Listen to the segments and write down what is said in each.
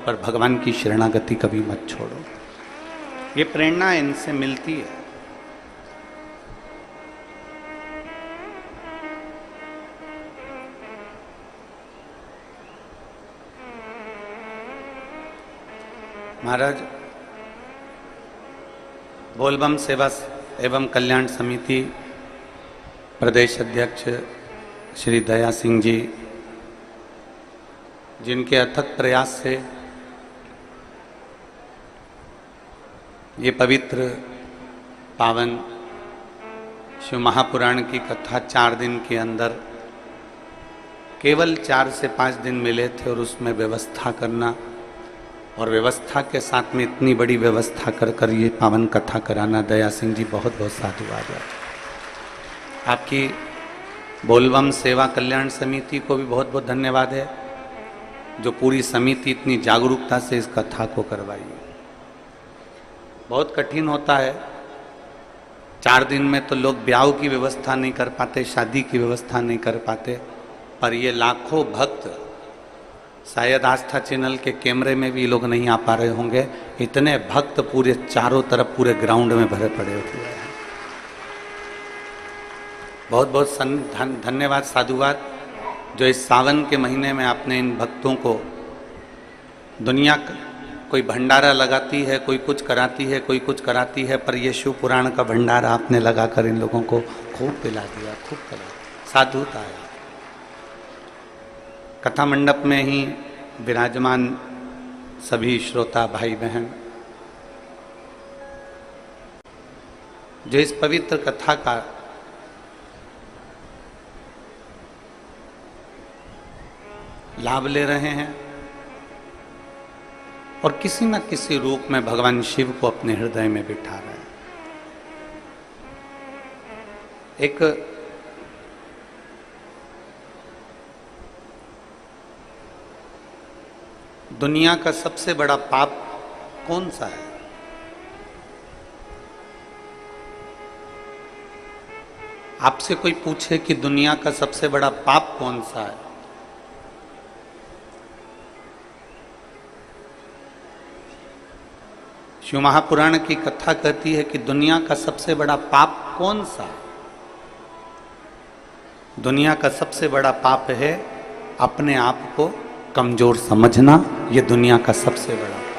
पर भगवान की शरणागति कभी मत छोड़ो। ये प्रेरणा इनसे मिलती है। महाराज, बोलबम सेवा एवं कल्याण समिति प्रदेश अध्यक्ष श्री दया सिंह जी, जिनके अथक प्रयास से ये पवित्र पावन शिव महापुराण की कथा 4 दिन के अंदर केवल 4 से 5 दिन मिले थे, और उसमें व्यवस्था करना और व्यवस्था के साथ में इतनी बड़ी व्यवस्था कर कर ये पावन कथा कराना, दया सिंह जी बहुत बहुत साधुवाद है। आपकी बोलबम सेवा कल्याण समिति को भी बहुत बहुत धन्यवाद है, जो पूरी समिति इतनी जागरूकता से इस कथा को करवाई। बहुत कठिन होता है, 4 दिन में तो लोग ब्याह की व्यवस्था नहीं कर पाते, शादी की व्यवस्था नहीं कर पाते, पर ये लाखों भक्त, शायद आस्था चैनल के कैमरे में भी लोग नहीं आ पा रहे होंगे, इतने भक्त पूरे चारों तरफ पूरे ग्राउंड में भरे पड़े हुए हैं। बहुत बहुत धन्यवाद, साधुवाद, जो इस सावन के महीने में आपने इन भक्तों को, दुनिया कोई भंडारा लगाती है, कोई कुछ कराती है, कोई कुछ कराती है, पर ये शिव पुराण का भंडारा आपने लगाकर इन लोगों को खूब पिला दिया, खूब पिला दिया, साधुता है। कथा मंडप में ही विराजमान सभी श्रोता भाई बहन, जो इस पवित्र कथा का लाभ ले रहे हैं और किसी न किसी रूप में भगवान शिव को अपने हृदय में बिठा रहे हैं। एक दुनिया का सबसे बड़ा पाप कौन सा है? आपसे कोई पूछे कि दुनिया का सबसे बड़ा पाप कौन सा है, शिव महापुराण की कथा कहती है कि दुनिया का सबसे बड़ा पाप कौन सा है? दुनिया का सबसे बड़ा पाप है अपने आप को कमजोर समझना। यह दुनिया का सबसे बड़ा पाप।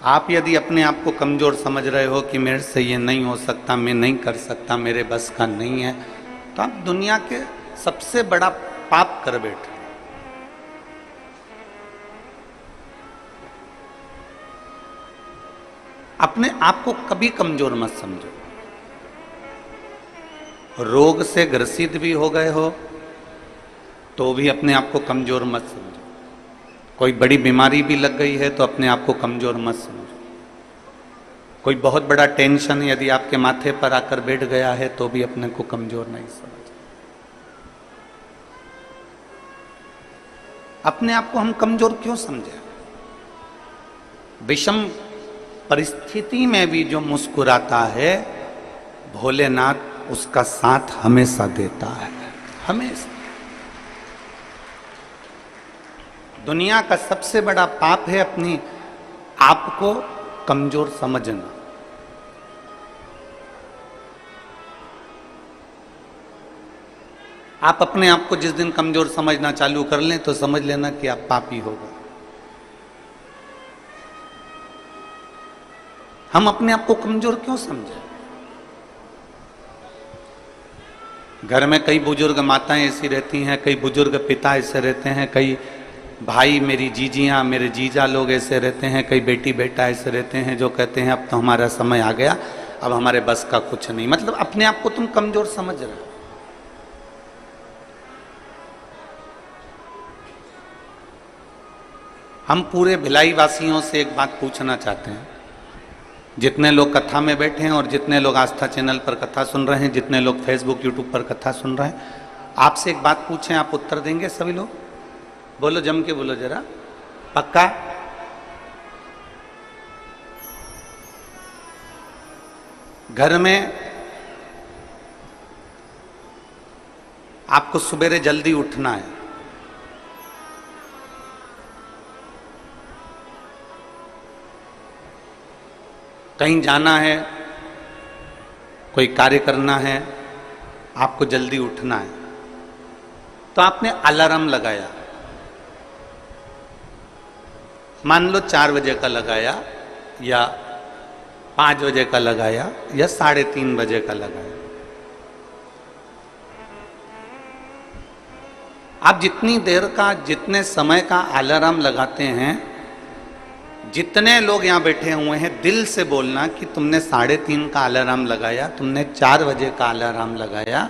आप यदि अपने आप को कमजोर समझ रहे हो कि मेरे से ये नहीं हो सकता, मैं नहीं कर सकता, मेरे बस का नहीं है, तो आप दुनिया के सबसे बड़ा पाप कर बैठे। अपने आप को कभी कमजोर मत समझो। रोग से ग्रसित भी हो गए हो तो भी अपने आप को कमजोर मत समझो। कोई बड़ी बीमारी भी लग गई है तो अपने आप को कमजोर मत समझो। कोई बहुत बड़ा टेंशन यदि आपके माथे पर आकर बैठ गया है तो भी अपने को कमजोर नहीं समझो। अपने आप को हम कमजोर क्यों समझे? विषम परिस्थिति में भी जो मुस्कुराता है, भोलेनाथ उसका साथ हमेशा देता है, हमेशा। दुनिया का सबसे बड़ा पाप है अपनी आप को कमजोर समझना। आप अपने आप को जिस दिन कमजोर समझना चालू कर लें तो समझ लेना कि आप पापी हो गए। हम अपने आप को कमजोर क्यों समझे? घर में कई बुजुर्ग माताएं ऐसी रहती हैं, कई बुजुर्ग पिता ऐसे रहते हैं, कई भाई, मेरी जीजियां, मेरे जीजा लोग ऐसे रहते हैं, कई बेटी बेटा ऐसे रहते हैं जो कहते हैं अब तो हमारा समय आ गया, अब हमारे बस का कुछ नहीं। मतलब अपने आप को तुम कमजोर समझ रहे हो। हम पूरे भिलाई वासियों से एक बात पूछना चाहते हैं, जितने लोग कथा में बैठे हैं और जितने लोग आस्था चैनल पर कथा सुन रहे हैं, जितने लोग फेसबुक यूट्यूब पर कथा सुन रहे हैं, आपसे एक बात पूछें, आप उत्तर देंगे सभी लोग? बोलो, जम के बोलो जरा, पक्का? घर में आपको सुबेरे जल्दी उठना है, कहीं जाना है, कोई कार्य करना है, आपको जल्दी उठना है, तो आपने अलार्म लगाया। मान लो 4 बजे का लगाया या 5 बजे का लगाया या 3:30 बजे का लगाया। आप जितनी देर का, जितने समय का अलार्म लगाते हैं, जितने लोग यहां बैठे हुए हैं, दिल से बोलना कि तुमने 3:30 का अलार्म लगाया, तुमने 4 बजे का अलार्म लगाया,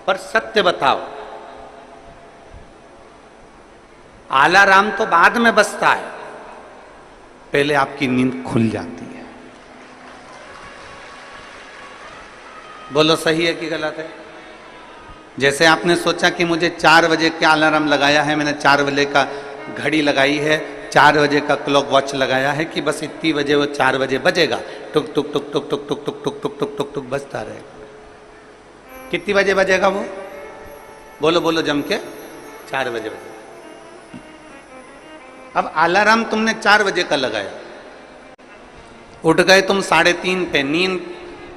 पर सत्य बताओ, अलार्म तो बाद में बजता है, पहले आपकी नींद खुल जाती है। बोलो सही है कि गलत है? जैसे आपने सोचा कि मुझे 4 बजे का अलार्म लगाया है, मैंने 4 बजे का घड़ी लगाई है, 4 बजे का क्लॉक वॉच लगाया है कि बस इतनी बजे वो 4 बजे बजेगा, टुक टुक टुक टुक टुक टुक टुक टुक टुक टुक टुक टुक बजता रहेगा। कितनी बजे बजेगा वो? बोलो बोलो जम के, 4 बजे बजेगा। अब अलार्म तुमने 4 बजे का लगाया, उठ गए तुम 3:30 पे, नींद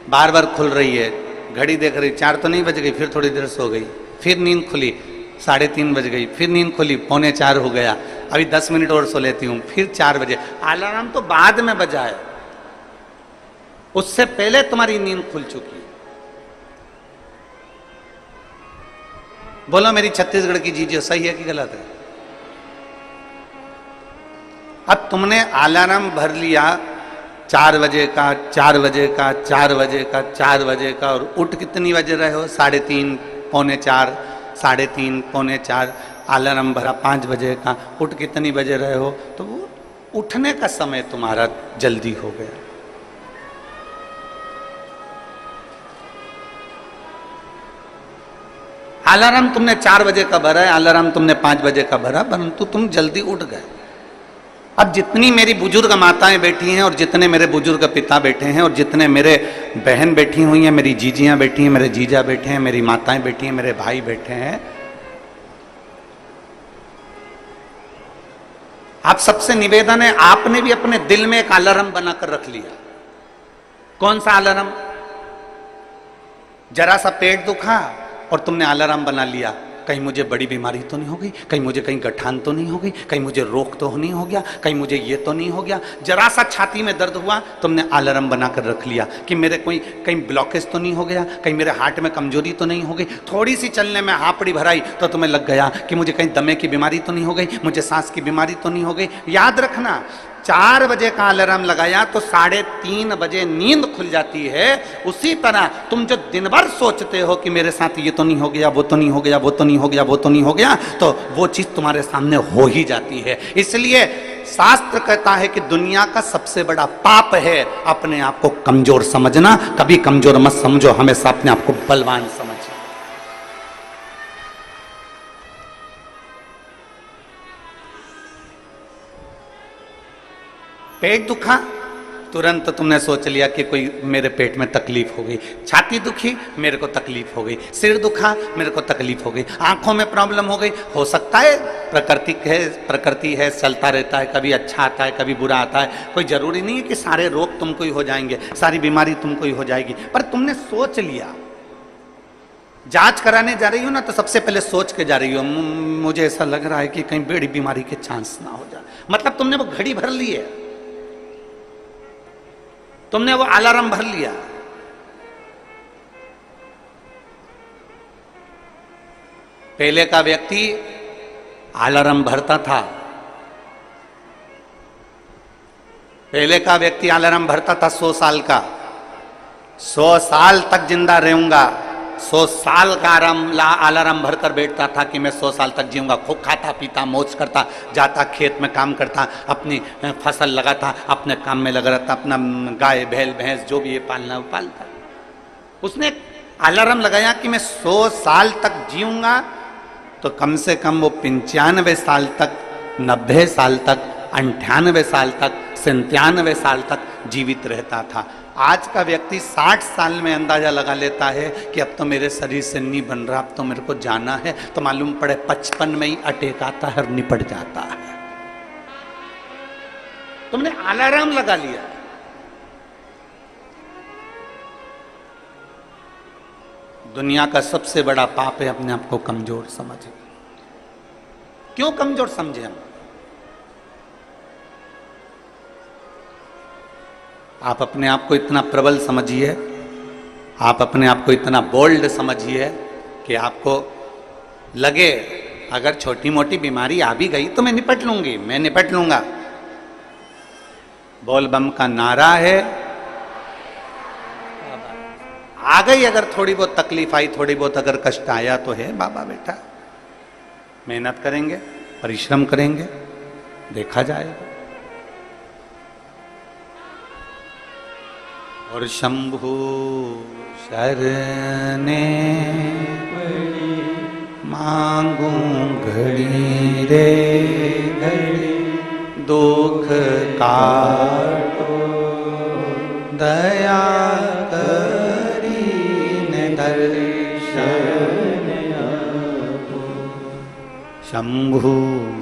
बार बार खुल रही है, घड़ी देख रही, 4 तो नहीं बज गई, फिर थोड़ी देर सो गई, फिर नींद खुली, 3:30 बज गई, फिर नींद खुली, 3:45 हो गया, अभी 10 मिनट और सो लेती हूं, फिर 4 बजे। अलार्म तो बाद में बजा है, उससे पहले तुम्हारी नींद खुल चुकी है। बोलो मेरी छत्तीसगढ़ की चीजें सही है कि गलत है? अब तुमने अलार्म भर लिया 4 बजे का, 4 बजे का, 4 बजे का, 4 बजे का, और उठ कितनी बजे रहे हो? 3:30, 3:45, 3:30, 3:45, अलार्म भरा 5 बजे का, उठ कितनी बजे रहे हो? तो वो उठने का समय तुम्हारा जल्दी हो गया। अलार्म तुमने 4 बजे का भरा है, अलार्म तुमने 5 बजे का भरा, परंतु तुम जल्दी उठ गए। अब जितनी मेरी बुजुर्ग माताएं बैठी हैं और जितने मेरे बुजुर्ग पिता बैठे हैं और जितने मेरे बहन बैठी हुई हैं, मेरी जीजियां बैठी हैं, मेरे जीजा बैठे हैं, मेरी माताएं बैठी हैं, मेरे भाई बैठे हैं, आप सबसे निवेदन है, आपने भी अपने दिल में एक अलार्म बनाकर रख लिया। कौन सा अलार्म? जरा सा पेट दुखा और तुमने अलार्म बना लिया, कहीं मुझे बड़ी बीमारी तो नहीं हो गई, कहीं मुझे कहीं गठान तो नहीं हो गई, कहीं मुझे रोग तो नहीं हो गया, कहीं मुझे ये तो नहीं हो गया। जरा सा छाती में दर्द हुआ, तुमने अलार्म बनाकर रख लिया कि मेरे कोई कहीं ब्लॉकेज तो नहीं हो गया, कहीं मेरे हार्ट में कमजोरी तो नहीं हो गई। थोड़ी सी चलने में हापड़ी भराई तो तुम्हें लग गया कि मुझे कहीं दमे की बीमारी तो नहीं हो गई, मुझे सांस की बीमारी तो नहीं हो गई। याद रखना, 4 बजे का अलार्म लगाया तो 3:30 बजे नींद खुल जाती है। उसी तरह तुम जो दिन भर सोचते हो कि मेरे साथ ये तो नहीं हो गया, वो तो नहीं हो गया, वो तो नहीं हो गया, वो तो नहीं हो गया, तो वो चीज तुम्हारे सामने हो ही जाती है। इसलिए शास्त्र कहता है कि दुनिया का सबसे बड़ा पाप है अपने आप को कमजोर समझना। कभी कमजोर मत समझो, हमेशा अपने आप को बलवान समझो। पेट दुखा, तुरंत तुमने सोच लिया कि कोई मेरे पेट में तकलीफ हो गई। छाती दुखी, मेरे को तकलीफ हो गई। सिर दुखा, मेरे को तकलीफ हो गई। आंखों में प्रॉब्लम हो गई, हो सकता है प्रकृति है, चलता रहता है, कभी अच्छा आता है, कभी बुरा आता है। कोई जरूरी नहीं है कि सारे रोग तुमको ही हो जाएंगे, सारी बीमारी तुमको ही हो जाएगी, पर तुमने सोच लिया। जांच कराने जा रही हो ना, तो सबसे पहले सोच के जा रही हो, मुझे ऐसा लग रहा है कि कहीं बड़ी बीमारी के चांस ना हो जाए। मतलब तुमने वो घड़ी भर ली है, तुमने वो अलार्म भर लिया। पहले का व्यक्ति अलार्म भरता था, पहले का व्यक्ति अलार्म भरता था 100 साल का, 100 साल तक जिंदा रहूंगा, 100 साल का अलार्म भरकर बैठता था कि मैं 100 साल तक जीऊंगा। खूब खाता पीता मौज करता, जाता खेत में काम करता, अपनी फसल लगाता, अपने काम में लगा रहता, अपना गाय बैल भैंस जो भी ये पालना वो पालता। उसने अलार्म लगाया कि मैं 100 साल तक जीऊंगा, तो कम से कम वो 95 साल तक, 90 साल तक, 98 साल तक, 97 साल तक जीवित रहता था। आज का व्यक्ति 60 साल में अंदाजा लगा लेता है कि अब तो मेरे शरीर से नहीं बन रहा, अब तो मेरे को जाना है, तो मालूम पड़े 55 में ही अटैक आता है और निपट जाता है। तुमने अलार्म लगा लिया। दुनिया का सबसे बड़ा पाप है अपने आप को कमजोर समझे। क्यों कमजोर समझे हम? आप अपने आप को इतना प्रबल समझिए, आप अपने आप को इतना बोल्ड समझिए कि आपको लगे अगर छोटी मोटी बीमारी आ भी गई तो मैं निपट लूंगी, मैं निपट लूंगा। बोल बम का नारा है, आ गई अगर थोड़ी बहुत तकलीफ आई, थोड़ी बहुत अगर कष्ट आया तो है बाबा बेटा, मेहनत करेंगे, परिश्रम करेंगे, देखा जाएगा। और शंभु शरने मांगू घड़ी रे घड़ी, दुख काटो दया करीने दर्शन आपो। शंभु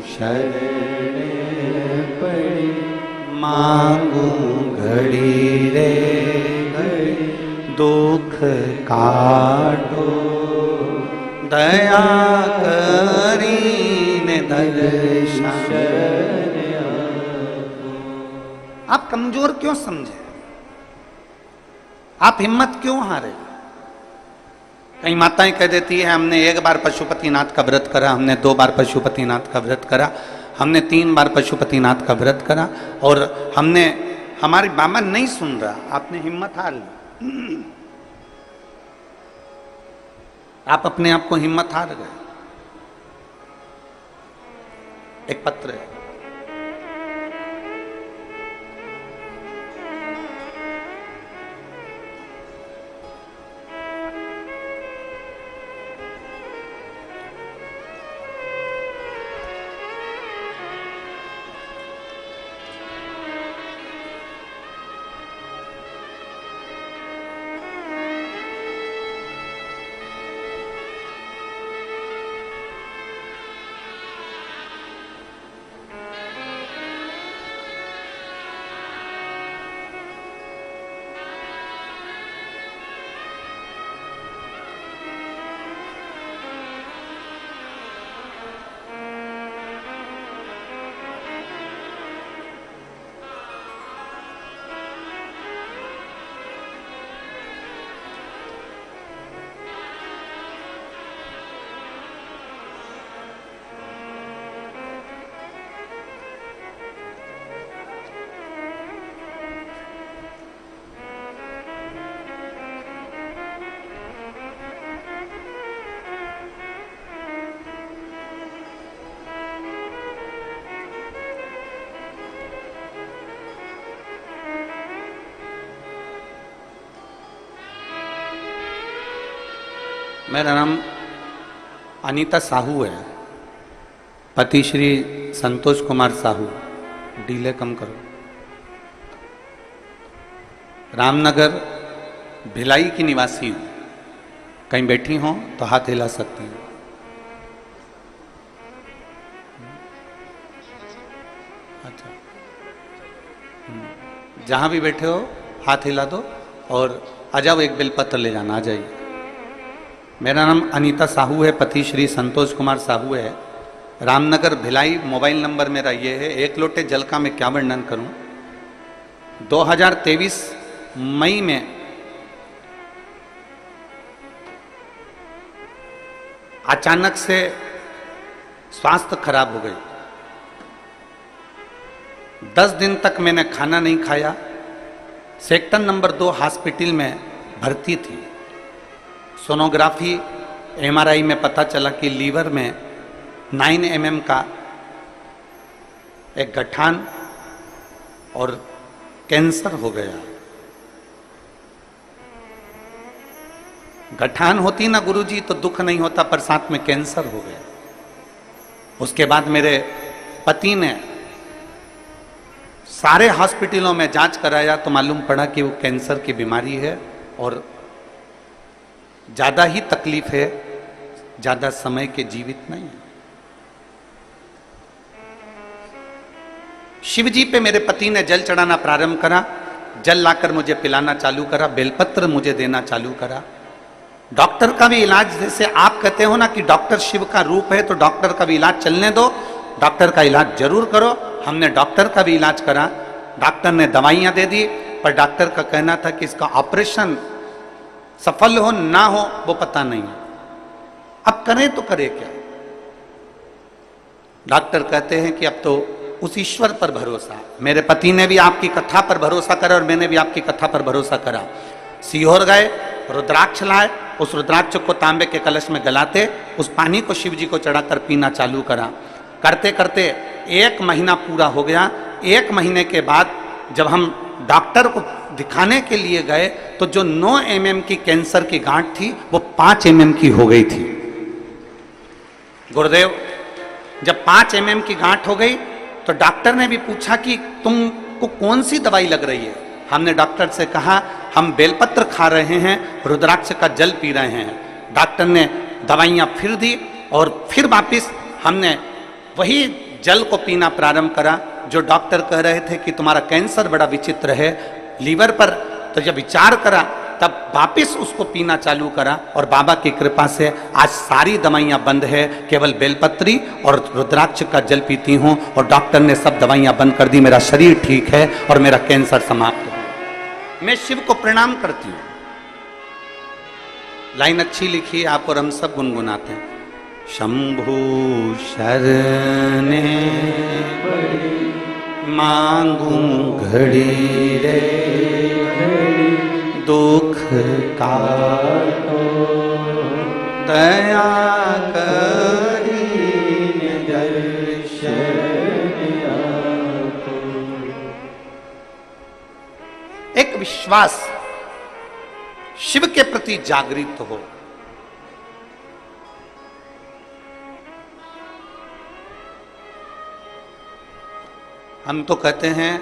शरणे पड़ी मांगू घड़ी रे घड़ी, दुख काटो दया करीने दर्शन आपो। आप कमजोर क्यों समझे? आप हिम्मत क्यों हारे? कई माताएं कह देती है हमने एक बार पशुपतिनाथ का व्रत करा, हमने 2 बार पशुपतिनाथ का व्रत करा, हमने 3 बार पशुपतिनाथ का व्रत करा और हमने, हमारी बाबा नहीं सुन रहा। आपने हिम्मत हार ली, आप अपने आप को हिम्मत हार गए। एक पत्र है, मेरा नाम अनीता साहू है, पति श्री संतोष कुमार साहू। डीले कम करो। रामनगर भिलाई की निवासी हूँ। कहीं बैठी हो तो हाथ हिला सकती हूँ। अच्छा, जहाँ भी बैठे हो हाथ हिला दो और आ जाओ, एक बेलपत्र ले जाना, आ जाइए। मेरा नाम अनीता साहू है, पति श्री संतोष कुमार साहू है। रामनगर भिलाई, मोबाइल नंबर मेरा ये है। एक लोटे जल का मैं क्या वर्णन करूं। 2023 मई में अचानक से स्वास्थ्य खराब हो गई। 10 दिन तक मैंने खाना नहीं खाया। सेक्टर नंबर 2 हॉस्पिटल में भर्ती थी। सोनोग्राफी MRI में पता चला कि लीवर में 9 mm का एक गठान और कैंसर हो गया। गठान होती ना गुरुजी तो दुख नहीं होता, पर साथ में कैंसर हो गया। उसके बाद मेरे पति ने सारे हॉस्पिटलों में जांच कराया तो मालूम पड़ा कि वो कैंसर की बीमारी है और ज़्यादा ही तकलीफ है, ज़्यादा समय के जीवित नहीं है। शिव जी पे मेरे पति ने जल चढ़ाना प्रारंभ करा। जल लाकर मुझे पिलाना चालू करा, बेलपत्र मुझे देना चालू करा। डॉक्टर का भी इलाज, जैसे आप कहते हो ना कि डॉक्टर शिव का रूप है, तो डॉक्टर का भी इलाज चलने दो, डॉक्टर का इलाज जरूर करो। हमने डॉक्टर का भी इलाज करा, डॉक्टर ने दवाइयां दे दी, पर डॉक्टर का कहना था कि इसका ऑपरेशन सफल हो ना हो वो पता नहीं। अब करें तो करें क्या? डॉक्टर कहते हैं कि अब तो उस ईश्वर पर भरोसा। मेरे पति ने भी आपकी कथा पर भरोसा करा और मैंने भी आपकी कथा पर भरोसा करा। सीहोर गए, रुद्राक्ष लाए, उस रुद्राक्ष को तांबे के कलश में गलाते, उस पानी को शिव जी को चढ़ाकर पीना चालू करा। करते करते 1 महीना पूरा हो गया। 1 महीने के बाद जब हम डॉक्टर को दिखाने के लिए गए तो जो 9 mm की कैंसर की गांठ थी वो 5 mm की हो गई थी। गुरुदेव, जब 5 mm की गांठ हो गई तो डॉक्टर ने भी पूछा कि तुमको कौन सी दवाई लग रही है। हमने डॉक्टर से कहा हम बेलपत्र खा रहे हैं, रुद्राक्ष का जल पी रहे हैं। डॉक्टर ने दवाइयाँ फिर दी और फिर वापिस हमने वही जल को पीना प्रारंभ करा। जो डॉक्टर कह रहे थे कि तुम्हारा कैंसर बड़ा विचित्र है लीवर पर, तो जब विचार करा तब वापिस उसको पीना चालू करा और बाबा की कृपा से आज सारी दवाइयाँ बंद है, केवल बेलपत्री और रुद्राक्ष का जल पीती हूँ और डॉक्टर ने सब दवाइयाँ बंद कर दी। मेरा शरीर ठीक है और मेरा कैंसर समाप्त हो। मैं शिव को प्रणाम करती हूँ। लाइन अच्छी लिखी है आप और हम सब गुनगुनाते हैं। शंभु शरणे मांगू घड़ी रे, दुख काटो दया करी दर्शन आपो। एक विश्वास शिव के प्रति जागृत हो। हम तो कहते हैं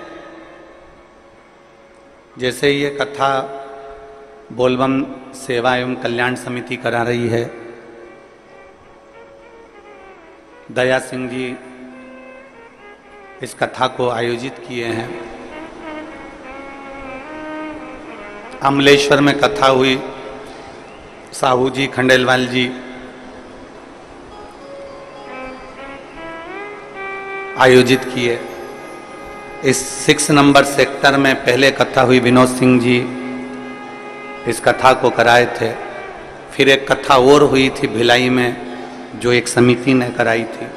जैसे ये कथा बोलबम सेवा एवं कल्याण समिति करा रही है, दया सिंह जी इस कथा को आयोजित किए हैं। अमलेश्वर में कथा हुई, साहू जी खंडेलवाल जी आयोजित किए। इस 6 नंबर सेक्टर में पहले कथा हुई, विनोद सिंह जी इस कथा को कराए थे। फिर एक कथा और हुई थी भिलाई में जो एक समिति ने कराई थी।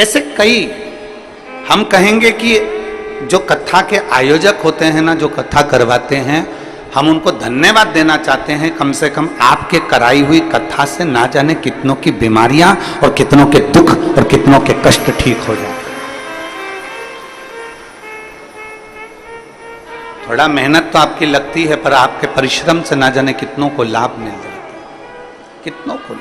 ऐसे कई हम कहेंगे कि जो कथा के आयोजक होते हैं ना, जो कथा करवाते हैं, हम उनको धन्यवाद देना चाहते हैं। कम से कम आपके कराई हुई कथा से ना जाने कितनों की बीमारियां और कितनों के दुख और कितनों के कष्ट ठीक हो जाए। थोड़ा मेहनत तो आपकी लगती है, पर आपके परिश्रम से ना जाने कितनों को लाभ मिल जाता है, कितनों को।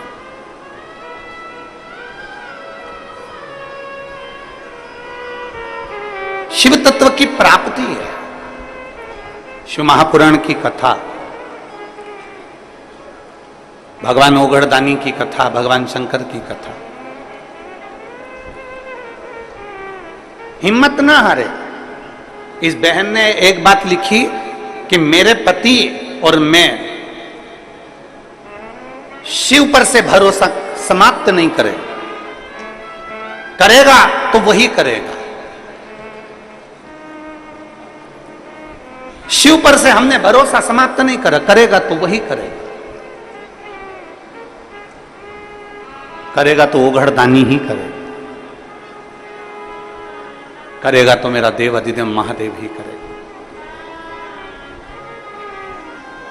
शिव तत्व की प्राप्ति है। शिव महापुराण की कथा, भगवान ओगड़दानी की कथा, भगवान शंकर की कथा। हिम्मत ना हारे। इस बहन ने एक बात लिखी कि मेरे पति और मैं शिव पर से भरोसा समाप्त नहीं करेगा तो वही करेगा। शिव पर से हमने भरोसा समाप्त नहीं करेगा तो वही करेगा तो ओघड़दानी ही करेगा तो मेरा देव अधिदेव महादेव ही करेगा।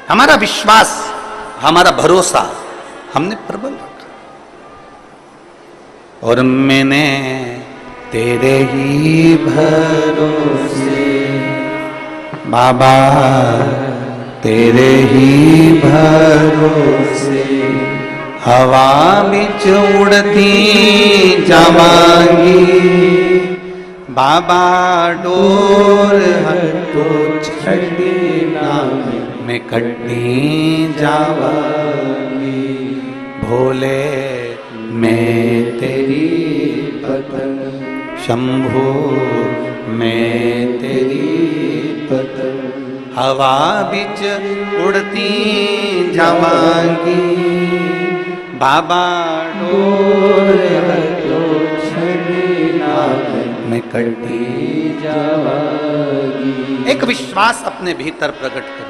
हमारा विश्वास, हमारा भरोसा हमने प्रबल रखा। और मैंने तेरे ही भरोसे बाबा, तेरे ही भरोसे हवा बिच उड़ती जावांगी। बाबा डोर हटो छड़ी नाम में कटनी जावांगी। भोले मैं तेरी पतंग, शंभो मैं तेरी पतंग। हवा बिच उड़ती जावांगी, बाबा डोर में कटी जावांगी। एक विश्वास अपने भीतर प्रकट करो।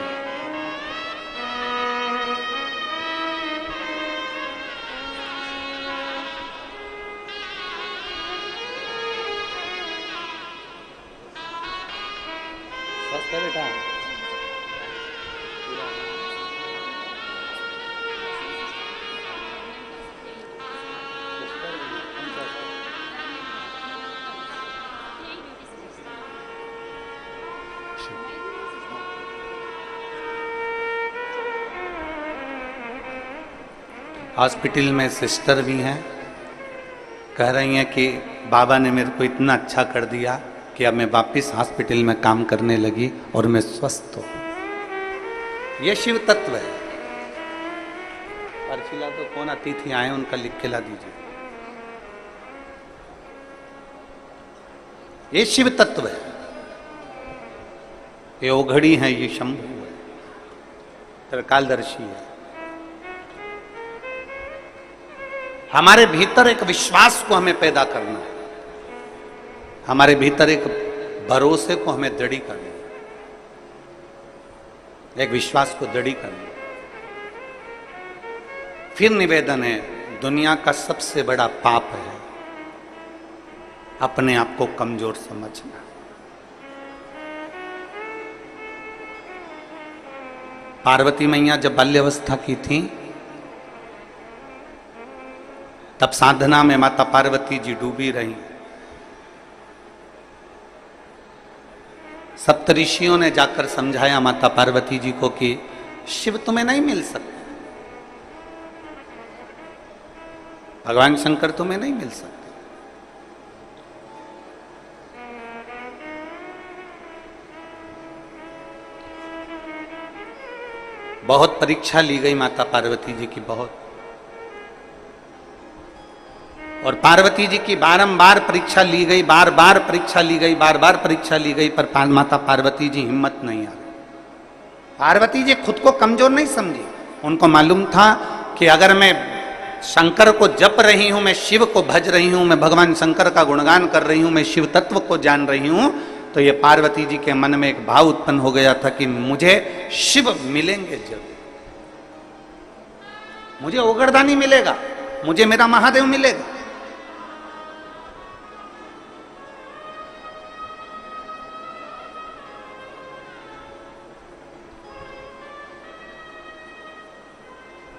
बेटा हॉस्पिटल में सिस्टर भी हैं, कह रही हैं कि बाबा ने मेरे को इतना अच्छा कर दिया कि अब मैं वापस हॉस्पिटल में काम करने लगी और मैं स्वस्थ हूं। ये शिव तत्व है। अर्चिला तो कौन अतिथि आए उनका लिख के ला दीजिए। ये शिव तत्व है, ये ओघड़ी है, ये शंभु है, त्रिकालदर्शी है। हमारे भीतर एक विश्वास को हमें पैदा करना है, हमारे भीतर एक भरोसे को हमें दृढ़ करना है, एक विश्वास को दृढ़ करना है। फिर निवेदन है, दुनिया का सबसे बड़ा पाप है अपने आप को कमजोर समझना। पार्वती मैया जब बाल्यावस्था की थी तब साधना में माता पार्वती जी डूबी रही। सप्तऋषियों ने जाकर समझाया माता पार्वती जी को कि शिव तुम्हें नहीं मिल सकते, भगवान शंकर तुम्हें नहीं मिल सकते। बहुत परीक्षा ली गई माता पार्वती जी की, बहुत, और पार्वती जी की बारंबार परीक्षा ली गई, बार बार परीक्षा ली गई, बार बार परीक्षा ली गई, पर माता पार्वती जी हिम्मत नहीं आ रही। पार्वती जी खुद को कमजोर नहीं समझी। उनको मालूम था कि अगर मैं शंकर को जप रही हूं, मैं शिव को भज रही हूं, मैं भगवान शंकर का गुणगान कर रही हूं, मैं शिव तत्व को जान रही हूं, तो ये पार्वती जी के मन में एक भाव उत्पन्न हो गया था कि मुझे शिव मिलेंगे जरूर, मुझे ओगरदानी मिलेगा, मुझे मेरा महादेव मिलेगा।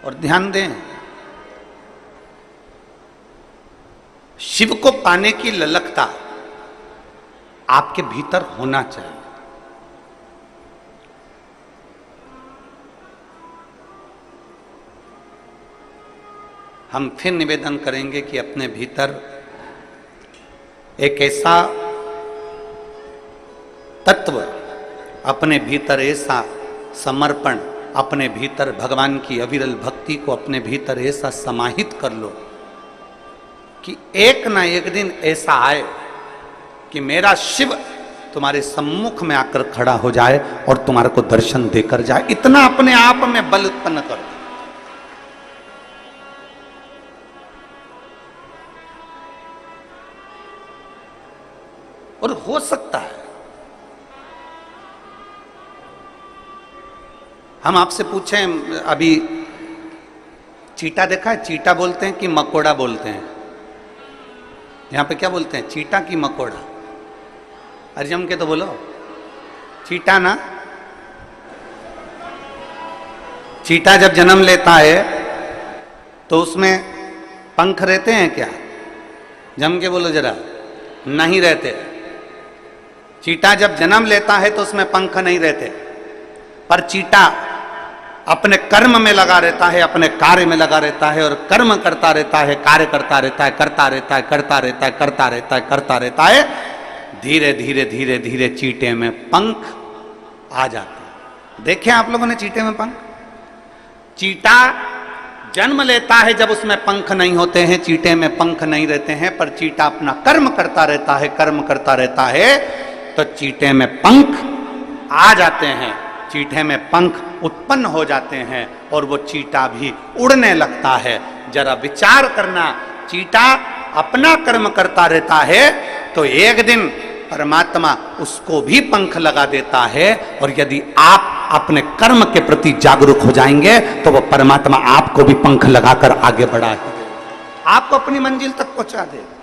और ध्यान दें, शिव को पाने की ललकता आपके भीतर होना चाहिए। हम फिर निवेदन करेंगे कि अपने भीतर एक ऐसा तत्व, अपने भीतर ऐसा समर्पण, अपने भीतर भगवान की अविरल भक्ति को अपने भीतर ऐसा समाहित कर लो कि एक ना एक दिन ऐसा आए कि मेरा शिव तुम्हारे सम्मुख में आकर खड़ा हो जाए और तुम्हारे को दर्शन देकर जाए। इतना अपने आप में बल उत्पन्न करो। और हो सकता है, हम आपसे पूछें, अभी चीटा देखा है? चीटा बोलते हैं कि मकोड़ा बोलते हैं? यहां पे क्या बोलते हैं, चीटा की मकोड़ा? अरे जम के तो बोलो, चीटा ना। चीटा जब जन्म लेता है तो उसमें पंख रहते हैं क्या? जम के बोलो जरा। नहीं रहते। चीटा जब जन्म लेता है तो उसमें पंख नहीं रहते, पर चीटा अपने कर्म में लगा रहता है, अपने कार्य में लगा रहता है, और कर्म करता रहता है, कार्य करता रहता है, करता रहता है, करता रहता है, करता रहता है, करता रहता है। धीरे धीरे धीरे धीरे चीटे में पंख आ जाते हैं। देखे आप लोगों ने चीटे में पंख? चीटा जन्म लेता है जब उसमें पंख नहीं होते हैं, चीटे में पंख नहीं रहते हैं, पर चीटा अपना कर्म करता रहता है, कर्म करता रहता है, तो चीटे में पंख आ जाते हैं। चींटे में पंख उत्पन्न हो जाते हैं और वो चींटा भी उड़ने लगता है। जरा विचार करना, चींटा अपना कर्म करता रहता है तो एक दिन परमात्मा उसको भी पंख लगा देता है, और यदि आप अपने कर्म के प्रति जागरूक हो जाएंगे तो वो परमात्मा आपको भी पंख लगाकर आगे बढ़ा देगा, आपको अपनी मंजिल तक पहुंचा देगा।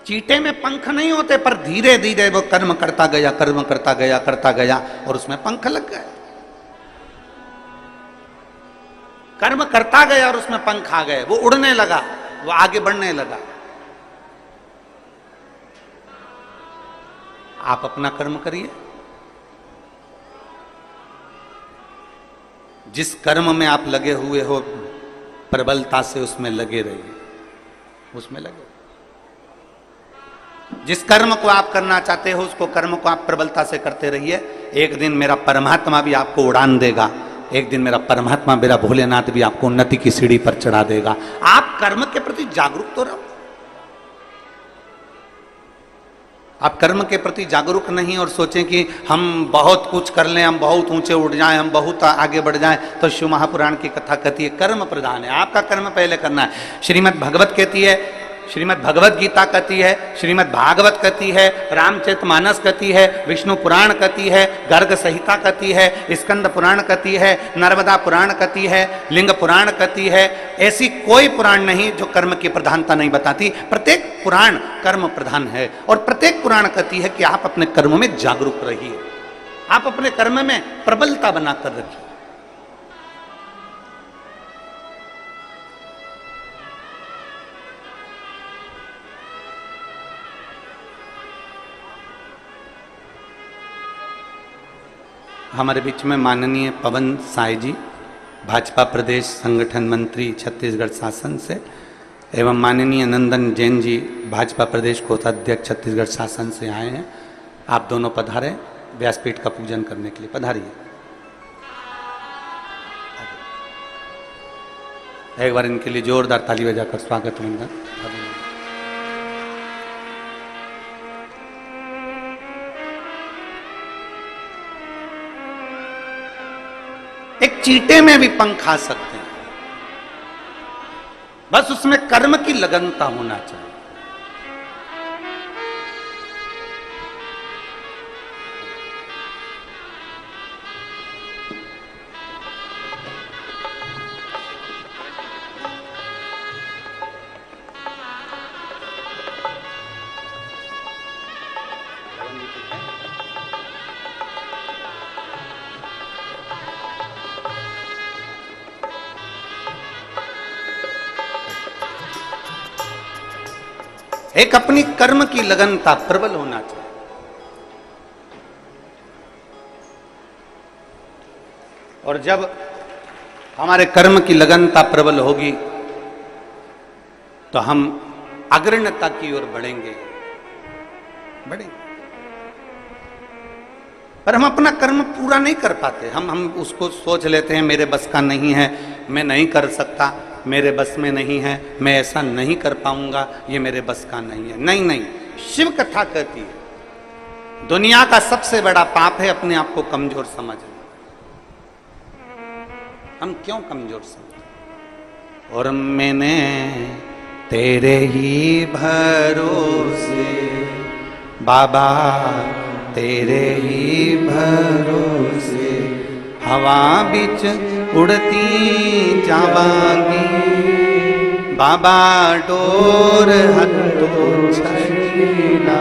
चींटे में पंख नहीं होते, पर धीरे धीरे वो कर्म करता गया, कर्म करता गया, करता गया, और उसमें पंख लग गए। कर्म करता गया और उसमें पंख आ गए, वो उड़ने लगा, वो आगे बढ़ने लगा। आप अपना कर्म करिए, जिस कर्म में आप लगे हुए हो प्रबलता से उसमें लगे रहिए, उसमें लगे। जिस कर्म को आप करना चाहते हो उसको कर्म को आप प्रबलता से करते रहिए। एक दिन मेरा परमात्मा भी आपको उड़ान देगा, एक दिन मेरा परमात्मा, मेरा भोलेनाथ भी आपको उन्नति की सीढ़ी पर चढ़ा देगा। आप कर्म के प्रति जागरूक तो रहो। आप कर्म के प्रति जागरूक नहीं और सोचें कि हम बहुत कुछ कर लें, हम बहुत ऊंचे उठ जाएं, हम बहुत आगे बढ़ जाएं, तो शिव महापुराण की कथा कहती है कर्म प्रधान है, आपका कर्म पहले करना है। श्रीमद् भगवत कहती है, श्रीमद् भगवत गीता कहती है, श्रीमद् भागवत कहती है, रामचरितमानस कहती है, विष्णु पुराण कहती है, गर्ग संहिता कहती है, स्कंद पुराण कहती है, नर्मदा पुराण कहती है, लिंग पुराण कहती है। ऐसी कोई पुराण नहीं जो कर्म की प्रधानता नहीं बताती। प्रत्येक पुराण कर्म प्रधान है, और प्रत्येक पुराण कहती है कि आप अपने कर्म में जागरूक रहिए, आप अपने कर्म में प्रबलता बनाकर रखिए। हमारे बीच में माननीय पवन साय जी, भाजपा प्रदेश संगठन मंत्री छत्तीसगढ़ शासन से, एवं माननीय नंदन जैन जी, भाजपा प्रदेश कोषाध्यक्ष छत्तीसगढ़ शासन से आए हैं। आप दोनों पधारे व्यासपीठ का पूजन करने के लिए, पधारिए। एक बार इनके लिए जोरदार ताली बजाकर स्वागत वंदन। एक चींटे में भी पंख आ सकते हैं, बस उसमें कर्म की लगनता होना चाहिए। एक अपनी कर्म की लगनता प्रबल होना चाहिए। और जब हमारे कर्म की लगनता प्रबल होगी तो हम अग्रणता की ओर बढ़ेंगे। पर हम अपना कर्म पूरा नहीं कर पाते। हम उसको सोच लेते हैं मेरे बस का नहीं है, मैं नहीं कर सकता, मेरे बस में नहीं है, मैं ऐसा नहीं कर पाऊंगा, ये मेरे बस का नहीं है। नहीं नहीं, शिव कथा कहती है दुनिया का सबसे बड़ा पाप है अपने आप को कमजोर समझना। हम क्यों कमजोर समझते? और मैंने तेरे ही भरोसे बाबा, तेरे ही भरोसे हवा बिच उड़ती जावांगी, बाबा डोर हथों छड़ीना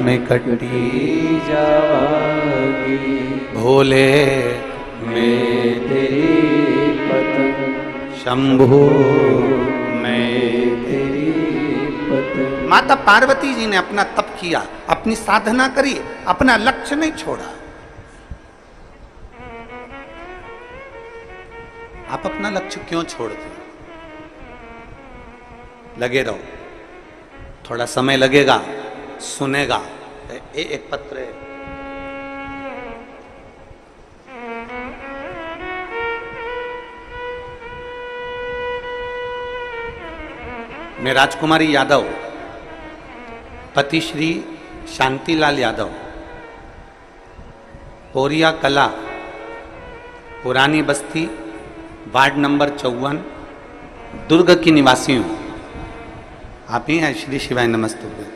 में कटी जावांगी, भोले मैं तेरी पतंग, शंभु मैं तेरी पतंग। माता पार्वती जी ने अपना तप किया, अपनी साधना करी, अपना लक्ष्य नहीं छोड़ा। आप अपना लक्ष्य क्यों छोड़ते? लगे रहो, थोड़ा समय लगेगा, सुनेगा। एक पत्र है, मैं राजकुमारी यादव, पति श्री शांतिलाल यादव, पोरिया कला, पुरानी बस्ती, वार्ड नंबर 54, दुर्ग की निवासी हूं। आप ही हैं? श्री शिवाय नमस्तुभ्यं।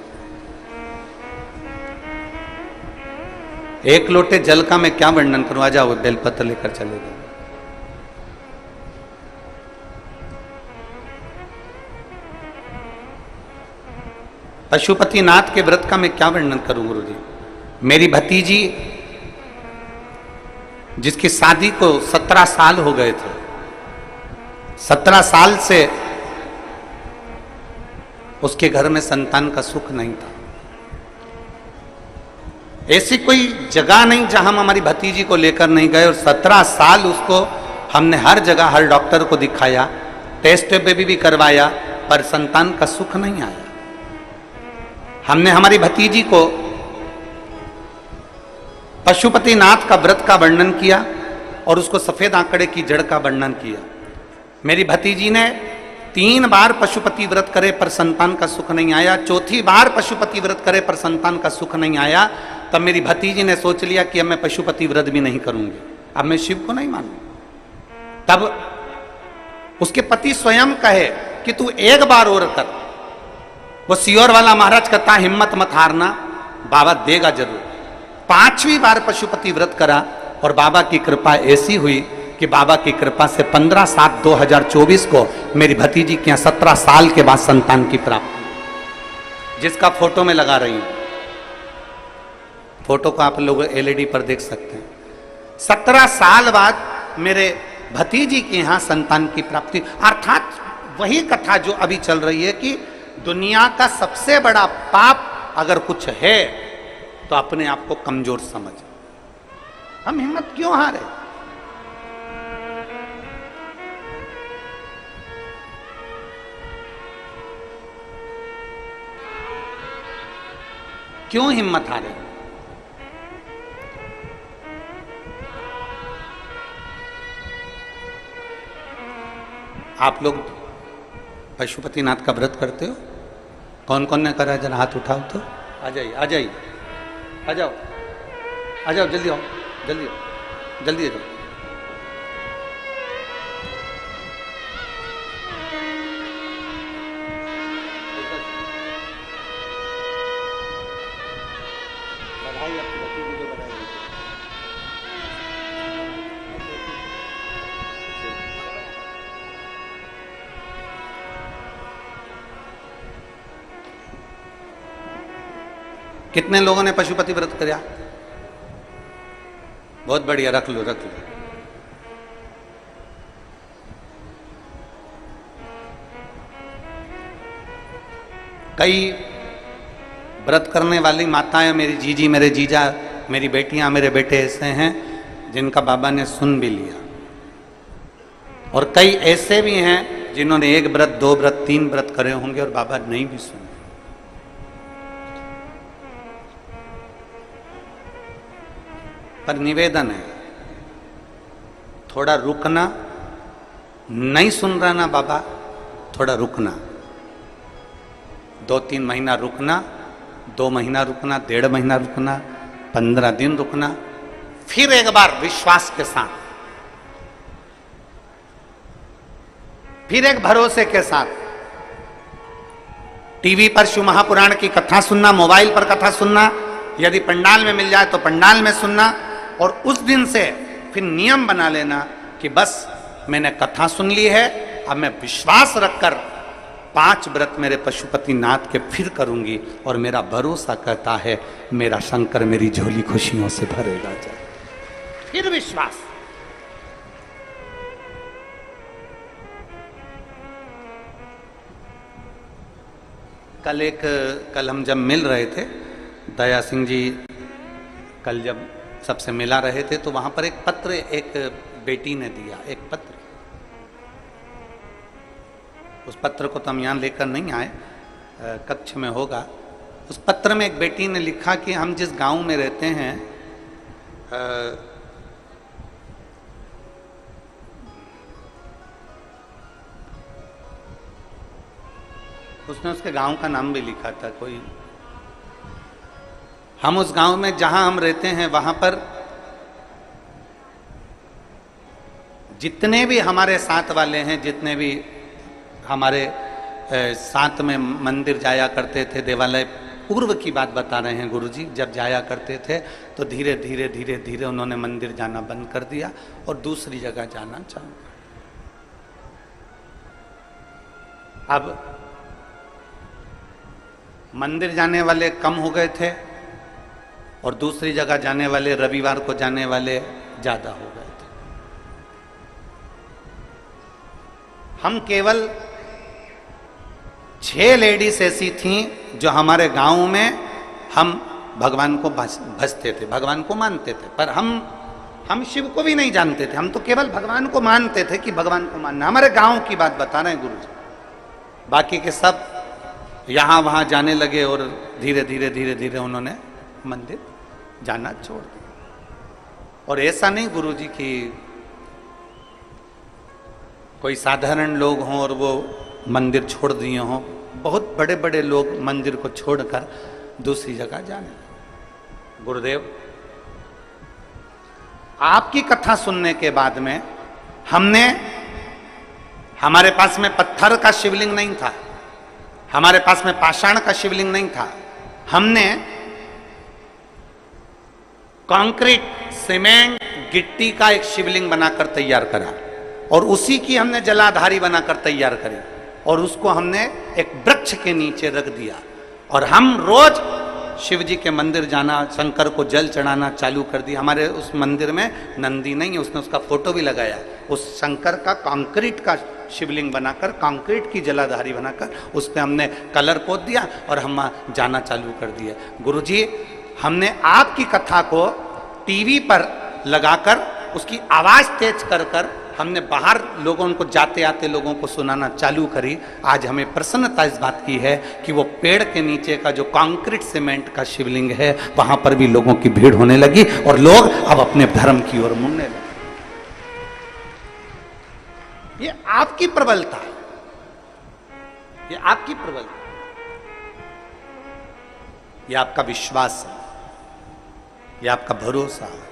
एक लोटे जल का मैं क्या वर्णन करूं? आ जाओ, बेलपत्र लेकर चले गए। पशुपतिनाथ के व्रत का मैं क्या वर्णन करूं गुरु जी? मेरी भतीजी जिसकी शादी को 17 साल हो गए थे, 17 साल से उसके घर में संतान का सुख नहीं था। ऐसी कोई जगह नहीं जहां हम हमारी भतीजी को लेकर नहीं गए, और 17 साल उसको हमने हर जगह हर डॉक्टर को दिखाया, टेस्ट बेबी भी करवाया, पर संतान का सुख नहीं आया। हमने हमारी भतीजी को पशुपतिनाथ का व्रत का वर्णन किया और उसको सफेद आंकड़े की जड़ का वर्णन किया। मेरी भतीजी ने 3 बार पशुपति व्रत करे पर संतान का सुख नहीं आया। चौथी बार पशुपति व्रत करे पर संतान का सुख नहीं आया। तब मेरी भतीजी ने सोच लिया कि अब मैं पशुपति व्रत भी नहीं करूंगी, अब मैं शिव को नहीं मानूंगी। तब उसके पति स्वयं कहे कि तू एक बार और कर। वो सियोर वाला महाराज कहता, हिम्मत मत हारना, बाबा देगा जरूर। 5वीं बार पशुपति व्रत करा और बाबा की कृपा ऐसी हुई कि बाबा की कृपा से 15/7/2024 को मेरी भतीजी के यहाँ 17 साल के बाद संतान की प्राप्ति, जिसका फोटो में लगा रही हूं। फोटो को आप लोग LED पर देख सकते हैं। 17 साल बाद मेरे भतीजी के यहाँ संतान की प्राप्ति। अर्थात वही कथा जो अभी चल रही है कि दुनिया का सबसे बड़ा पाप अगर कुछ है तो अपने आप को कमजोर समझ। हम हिम्मत क्यों हारे? क्यों हिम्मत हारे? आप लोग पशुपतिनाथ का व्रत करते हो? कौन कौन ने करा? जरा हाथ उठाओ तो। आ जाइए, आ जाइए, आ जाओ, आ जाओ, जल्दी आओ, जल्दी आओ, जल्दी आ जाओ। बधाई आपकी भतीजी को, बधाई। कितने लोगों ने पशुपति व्रत किया? बहुत बढ़िया, रख लो, रख लो। कई व्रत करने वाली माताएं, मेरी जीजी, मेरे जीजा, मेरी बेटियां, मेरे बेटे ऐसे हैं जिनका बाबा ने सुन भी लिया, और कई ऐसे भी हैं जिन्होंने 1 व्रत, 2 व्रत, 3 व्रत करे होंगे और बाबा नहीं भी सुने। पर निवेदन है, थोड़ा रुकना। नहीं सुन रहा ना बाबा, थोड़ा रुकना। 2-3 महीना रुकना, 2 महीना रुकना, 1.5 महीना रुकना, 15 दिन रुकना, फिर एक बार विश्वास के साथ, फिर एक भरोसे के साथ टीवी पर शिव महापुराण की कथा सुनना, मोबाइल पर कथा सुनना, यदि पंडाल में मिल जाए तो पंडाल में सुनना, और उस दिन से फिर नियम बना लेना कि बस मैंने कथा सुन ली है, अब मैं विश्वास रखकर 5 व्रत मेरे पशुपतिनाथ के फिर करूंगी, और मेरा भरोसा कहता है मेरा शंकर मेरी झोली खुशियों से भरेगा। जाए फिर विश्वास। कल हम जब मिल रहे थे, दया सिंह जी कल जब सबसे मिला रहे थे, तो वहां पर एक पत्र एक बेटी ने दिया, एक पत्र। उस पत्र को तो हम यहाँ लेकर नहीं आए, कक्ष में होगा। उस पत्र में एक बेटी ने लिखा कि हम जिस गांव में रहते हैं, उसने उसके गांव का नाम भी लिखा था कोई। हम उस गांव में जहां हम रहते हैं वहां पर जितने भी हमारे साथ वाले हैं, जितने भी हमारे साथ में मंदिर जाया करते थे, देवालय, पूर्व की बात बता रहे हैं गुरुजी, जब जाया करते थे तो धीरे धीरे धीरे धीरे उन्होंने मंदिर जाना बंद कर दिया और दूसरी जगह जाना चालू कर। अब मंदिर जाने वाले कम हो गए थे और दूसरी जगह जाने वाले, रविवार को जाने वाले ज्यादा हो गए थे। हम केवल 6 लेडीज ऐसी थीं जो हमारे गांव में हम भगवान को भजते थे, भगवान को मानते थे, पर हम शिव को भी नहीं जानते थे, हम तो केवल भगवान को मानते थे कि भगवान को मानना। हमारे गांव की बात बता रहे हैं गुरु जी। बाकी के सब यहां वहां जाने लगे और धीरे धीरे धीरे धीरे उन्होंने मंदिर जाना छोड़ दिया। और ऐसा नहीं गुरु जी कि कोई साधारण लोग हों और वो मंदिर छोड़ दिए हों, बहुत बड़े बड़े लोग मंदिर को छोड़कर दूसरी जगह जाने लगे। गुरुदेव, आपकी कथा सुनने के बाद में हमारे पास में पत्थर का शिवलिंग नहीं था, हमारे पास में पाषाण का शिवलिंग नहीं था, हमने कंक्रीट, सीमेंट, गिट्टी का एक शिवलिंग बनाकर तैयार करा और उसी की हमने जलाधारी बनाकर तैयार करी और उसको हमने एक वृक्ष के नीचे रख दिया और हम रोज शिव जी के मंदिर जाना, शंकर को जल चढ़ाना चालू कर दिया। हमारे उस मंदिर में नंदी नहीं है, उसने उसका फोटो भी लगाया। उस शंकर का कंक्रीट का शिवलिंग बनाकर, कंक्रीट की जलाधारी बनाकर उस पर हमने कलर पोत दिया और हम जाना चालू कर दिया। गुरुजी, हमने आपकी कथा को टीवी पर लगाकर उसकी आवाज तेज कर कर हमने बाहर लोगों को, जाते आते लोगों को सुनाना चालू करी। आज हमें प्रसन्नता इस बात की है कि वो पेड़ के नीचे का जो कंक्रीट सीमेंट का शिवलिंग है वहां पर भी लोगों की भीड़ होने लगी और लोग अब अपने धर्म की ओर मुड़ने लगे। ये आपकी प्रबलता है, ये आपकी प्रबलता, ये आपका विश्वास है, ये आपका भरोसा है।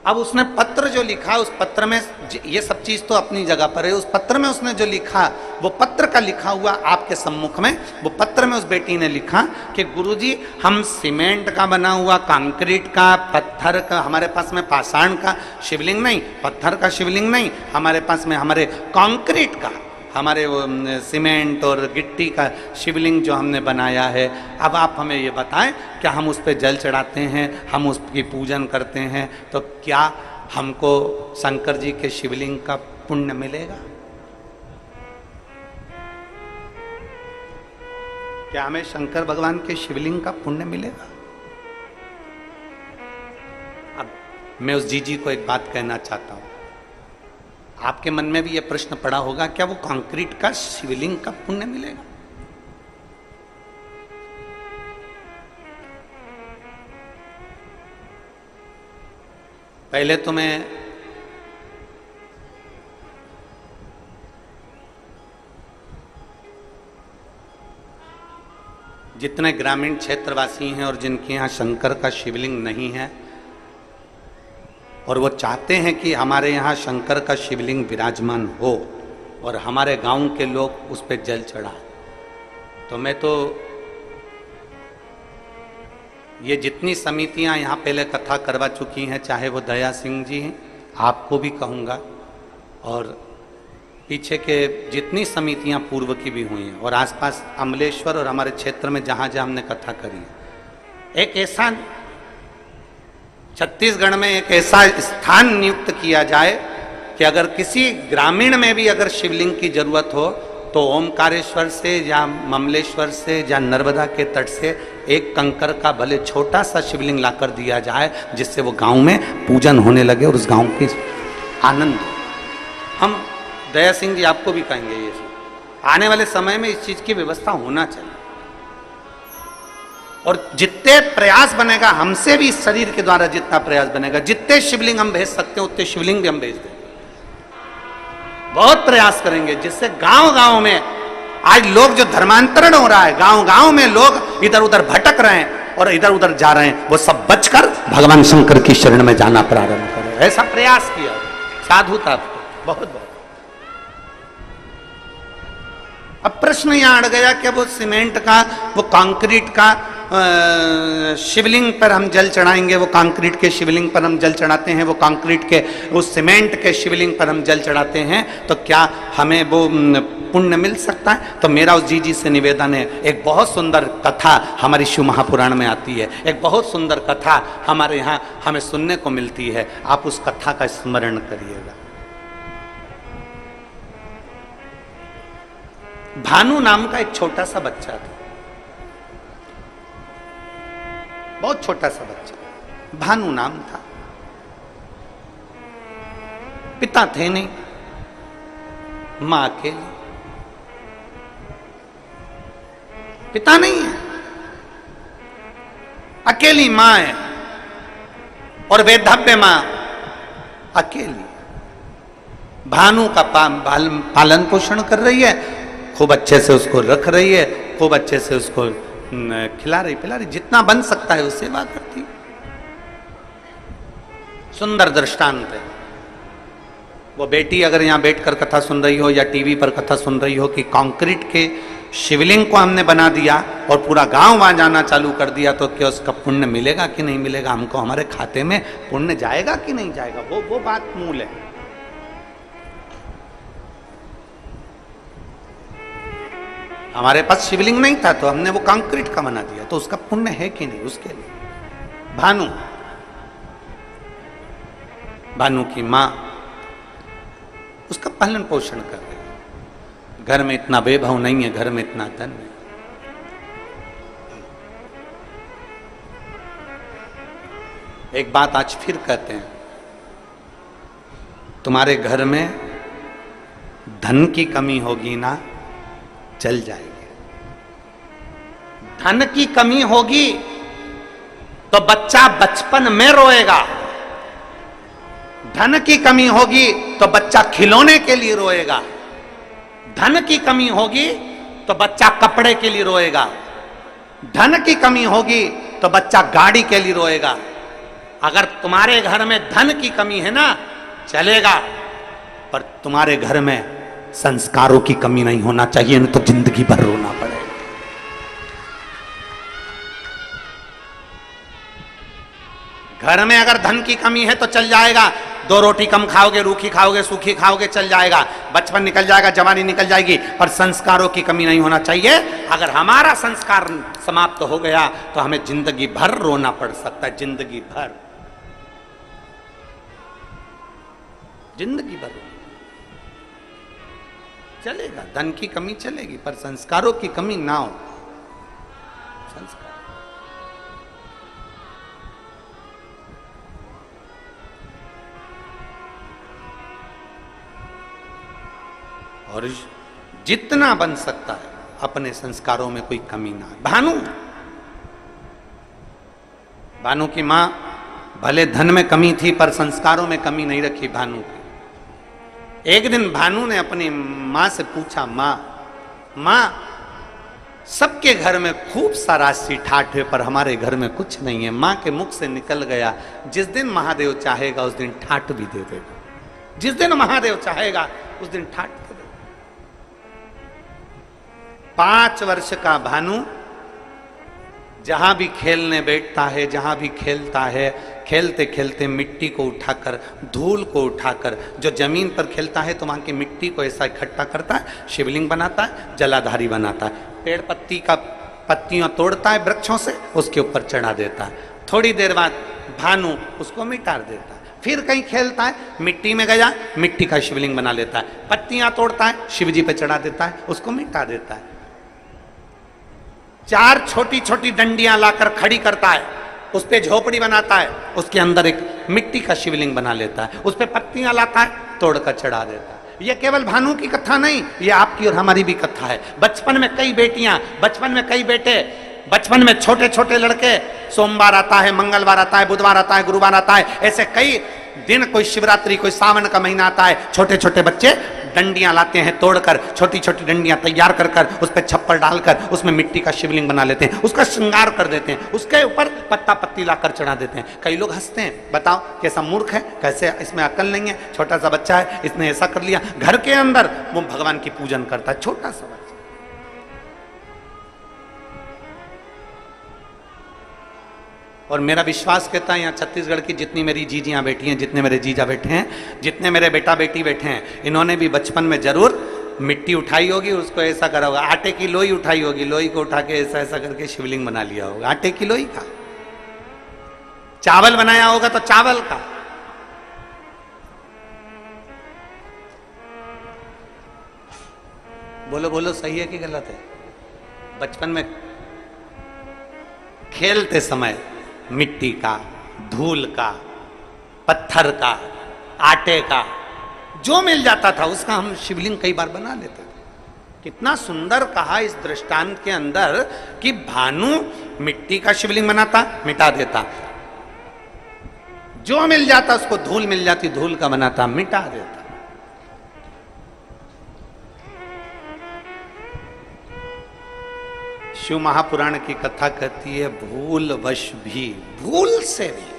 अब उसने पत्र जो लिखा, उस पत्र में ये सब चीज तो अपनी जगह पर है, उस पत्र में उसने जो लिखा, वो पत्र का लिखा हुआ आपके सम्मुख में, वो पत्र में उस बेटी ने लिखा कि गुरुजी, हम सीमेंट का बना हुआ, कंक्रीट का, पत्थर का, हमारे पास में पाषाण का शिवलिंग नहीं, पत्थर का शिवलिंग नहीं, हमारे पास में हमारे कंक्रीट का, हमारे वो सीमेंट और गिट्टी का शिवलिंग जो हमने बनाया है। अब आप हमें ये बताएं, क्या हम उस पर जल चढ़ाते हैं, हम उसकी पूजन करते हैं, तो क्या हमको शंकर जी के शिवलिंग का पुण्य मिलेगा? क्या हमें शंकर भगवान के शिवलिंग का पुण्य मिलेगा? अब मैं उस जीजी को एक बात कहना चाहता हूं, आपके मन में भी यह प्रश्न पड़ा होगा, क्या वो कंक्रीट का शिवलिंग का पुण्य मिलेगा? पहले तो मैं जितने ग्रामीण क्षेत्रवासी हैं और जिनके यहाँ शंकर का शिवलिंग नहीं है और वो चाहते हैं कि हमारे यहाँ शंकर का शिवलिंग विराजमान हो और हमारे गांव के लोग उस पर जल चढ़ाएं, तो मैं तो ये जितनी समितियां यहाँ पहले कथा करवा चुकी हैं, चाहे वो दया सिंह जी हैं, आपको भी कहूँगा, और पीछे के जितनी समितियां पूर्व की भी हुई हैं और आसपास अमलेश्वर और हमारे क्षेत्र में जहाँ जहाँ हमने कथा करी है, एक ऐसा छत्तीसगढ़ में एक ऐसा स्थान नियुक्त किया जाए कि अगर किसी ग्रामीण में भी अगर शिवलिंग की जरूरत हो तो ओमकारेश्वर से या ममलेश्वर से या नर्मदा के तट से एक कंकर का भले छोटा सा शिवलिंग लाकर दिया जाए, जिससे वो गांव में पूजन होने लगे और उस गांव की आनंद। हम दया सिंह जी आपको भी कहेंगे, ये आने वाले समय में इस चीज की व्यवस्था होना चाहिए और जितने प्रयास बनेगा हमसे भी, इस शरीर के द्वारा जितना प्रयास बनेगा, जितने शिवलिंग हम भेज सकते हैं उतने शिवलिंग भी हम भेज देंगे। बहुत प्रयास करेंगे जिससे गांव गांव में आज लोग जो धर्मांतरण हो रहा है, गांव गांव में लोग इधर उधर भटक रहे हैं और इधर उधर जा रहे हैं, वो सब बचकर भगवान शंकर की शरण में जाना प्रारंभ करें, ऐसा प्रयास किया साधुता। बहुत बहुत। अब प्रश्न यहां अड़ गया कि वो सीमेंट का, वो कंक्रीट का शिवलिंग पर हम जल चढ़ाएंगे, वो कंक्रीट के शिवलिंग पर हम जल चढ़ाते हैं, वो कंक्रीट के, उस सीमेंट के शिवलिंग पर हम जल चढ़ाते हैं, तो क्या हमें वो पुण्य मिल सकता है? तो मेरा उस जी से निवेदन है, एक बहुत सुंदर कथा हमारी शिव महापुराण में आती है, एक बहुत सुंदर कथा हमारे यहाँ हमें सुनने को मिलती है, आप उस कथा का स्मरण करिएगा। भानु नाम का एक छोटा सा बच्चा था, बहुत छोटा सा बच्चा, भानु नाम था। पिता थे नहीं, मां अकेली, पिता नहीं है, अकेली मां है और वेधव्य मां अकेली। भानु का पालन पोषण कर रही है, खूब अच्छे से उसको रख रही है, खूब अच्छे से उसको खिला रही पिला रही, जितना बन सकता है उससे सेवा करती। सुंदर दृष्टांत है। वो बेटी अगर यहां बैठकर कथा सुन रही हो या टीवी पर कथा सुन रही हो कि कंक्रीट के शिवलिंग को हमने बना दिया और पूरा गांव वहां जाना चालू कर दिया, तो क्या उसका पुण्य मिलेगा कि नहीं मिलेगा? हमको हमारे खाते में पुण्य जाएगा कि नहीं जाएगा? वो बात मूल है। हमारे पास शिवलिंग नहीं था तो हमने वो कंक्रीट का बना दिया, तो उसका पुण्य है कि नहीं उसके लिए? भानु की मां उसका पालन पोषण कर रही है। घर में इतना वैभव नहीं है, घर में इतना धन नहीं। एक बात आज फिर कहते हैं, तुम्हारे घर में धन की कमी होगी ना, चल जाएगी। धन की कमी होगी तो बच्चा बचपन में रोएगा, धन की कमी होगी तो बच्चा खिलौने के लिए रोएगा, धन की कमी होगी तो बच्चा कपड़े के लिए रोएगा, धन की कमी होगी तो बच्चा गाड़ी के लिए रोएगा। अगर तुम्हारे घर में धन की कमी है ना, चलेगा, पर तुम्हारे घर में संस्कारों की कमी नहीं होना चाहिए, नहीं तो जिंदगी भर रोना पड़ेगा। घर में अगर धन की कमी है तो चल जाएगा, 2 रोटी कम खाओगे, रूखी खाओगे, सूखी खाओगे, चल जाएगा, बचपन निकल जाएगा, जवानी निकल जाएगी, पर संस्कारों की कमी नहीं होना चाहिए। अगर हमारा संस्कार समाप्त हो गया तो हमें जिंदगी भर रोना पड़ सकता है, जिंदगी भर, जिंदगी भर चलेगा। धन की कमी चलेगी पर संस्कारों की कमी ना हो। संस्कार और जितना बन सकता है अपने संस्कारों में कोई कमी ना है। भानु की मां भले धन में कमी थी पर संस्कारों में कमी नहीं रखी भानु की। एक दिन भानु ने अपनी मां से पूछा, मां सबके घर में खूब सा राशि ठाठ है पर हमारे घर में कुछ नहीं है। मां के मुख से निकल गया, जिस दिन महादेव चाहेगा उस दिन ठाठ भी दे देगा, जिस दिन महादेव चाहेगा उस दिन ठाठ दे देगा। 5 वर्ष का भानु जहां भी खेलने बैठता है, जहां भी खेलता है, खेलते खेलते मिट्टी को उठाकर, धूल को उठाकर, जो जमीन पर खेलता है तो वहां की मिट्टी को ऐसा इकट्ठा करता है, शिवलिंग बनाता है, जलाधारी बनाता है, पेड़ पत्ती का पत्तियां तोड़ता है वृक्षों से, उसके ऊपर चढ़ा देता है। थोड़ी देर बाद भानु उसको मिटा देता है। फिर कहीं खेलता है, मिट्टी में गया, मिट्टी का शिवलिंग बना लेता है, पत्तियां तोड़ता है, शिवजी पे चढ़ा देता है, उसको मिटा देता है। 4 छोटी छोटी डंडियां लाकर खड़ी करता है, उस पे झोपड़ी बनाता है, उसके अंदर एक मिट्टी का शिवलिंग बना लेता है, उस पे पत्तियां लाता है, तोड़कर चढ़ा देता है। ये केवल भानु की कथा नहीं, ये आपकी और हमारी भी कथा है। बचपन में कई बेटियां, बचपन में कई बेटे, बचपन में छोटे छोटे लड़के, सोमवार आता है, मंगलवार आता है, बुधवार आता है, गुरुवार आता है, ऐसे कई दिन, कोई शिवरात्रि, कोई सावन का महीना आता है, छोटे छोटे बच्चे डंडियां लाते हैं तोड़कर, छोटी छोटी डंडियां तैयार कर कर उस पर छप्पर डालकर उसमें मिट्टी का शिवलिंग बना लेते हैं, उसका श्रृंगार कर देते हैं, उसके ऊपर पत्ता पत्ती लाकर चढ़ा देते हैं। कई लोग हंसते हैं, बताओ कैसा मूर्ख है, कैसे इसमें अकल नहीं है, छोटा सा बच्चा है इसने ऐसा कर लिया। घर के अंदर वो भगवान की पूजन करता है, छोटा सा बच्चा। और मेरा विश्वास कहता है यहाँ छत्तीसगढ़ की जितनी मेरी जीजियाँ बैठी हैं, जितने मेरे जीजा बैठे हैं, जितने मेरे बेटा बेटी बैठे हैं, इन्होंने भी बचपन में जरूर मिट्टी उठाई होगी, उसको ऐसा करा होगा, आटे की लोई उठाई होगी, लोई को उठा के ऐसा ऐसा करके शिवलिंग बना लिया होगा, आटे की लोई का। चावल बनाया होगा तो चावल का। बोलो बोलो, सही है कि गलत है? बचपन में खेलते समय मिट्टी का, धूल का, पत्थर का, आटे का, जो मिल जाता था उसका हम शिवलिंग कई बार बना लेते थे। कितना सुंदर कहा इस दृष्टांत के अंदर कि भानु मिट्टी का शिवलिंग बनाता, मिटा देता, जो मिल जाता उसको, धूल मिल जाती धूल का बनाता, मिटा देता। शिव महापुराण की कथा कहती है भूल वश भी, भूल से भी,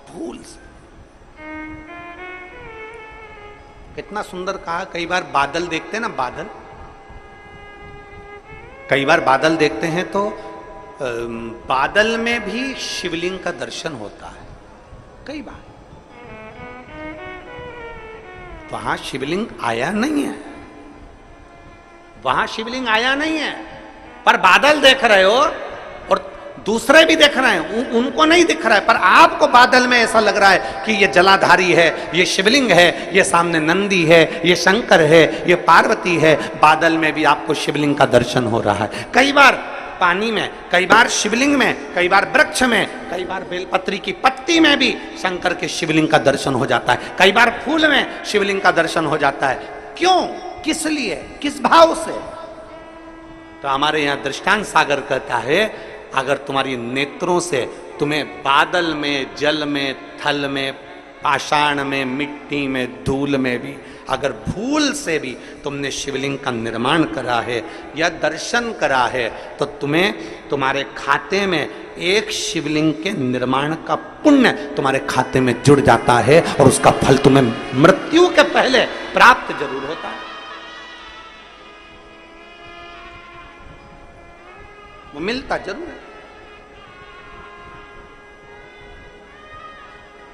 भूल से। कितना सुंदर कहा। कई बार बादल देखते हैं ना, बादल, कई बार बादल देखते हैं तो बादल में भी शिवलिंग का दर्शन होता है। कई बार वहां शिवलिंग आया नहीं है, वहां शिवलिंग आया नहीं है, पर बादल देख रहे हो और दूसरे भी देख रहे हैं, उनको नहीं दिख रहा है, पर आपको बादल में ऐसा लग रहा है कि ये जलाधारी है, ये शिवलिंग है, ये सामने नंदी है, ये शंकर है, ये पार्वती है। बादल में भी आपको शिवलिंग का दर्शन हो रहा है। कई बार पानी में, कई बार शिवलिंग में, कई बार वृक्ष में, कई बार बेलपत्री की पत्ती में भी शंकर के शिवलिंग का दर्शन हो जाता है। कई बार फूल में शिवलिंग का दर्शन हो जाता है। क्यों, किस लिए, किस भाव से? तो हमारे यहाँ दृष्टांत सागर कहता है, अगर तुम्हारी नेत्रों से तुम्हें बादल में, जल में, थल में, पाषाण में, मिट्टी में, धूल में भी अगर भूल से भी तुमने शिवलिंग का निर्माण करा है या दर्शन करा है, तो तुम्हें तुम्हारे खाते में एक शिवलिंग के निर्माण का पुण्य तुम्हारे खाते में जुड़ जाता है और उसका फल तुम्हें मृत्यु के पहले प्राप्त जरूर होता है। वो मिलता जरूर है।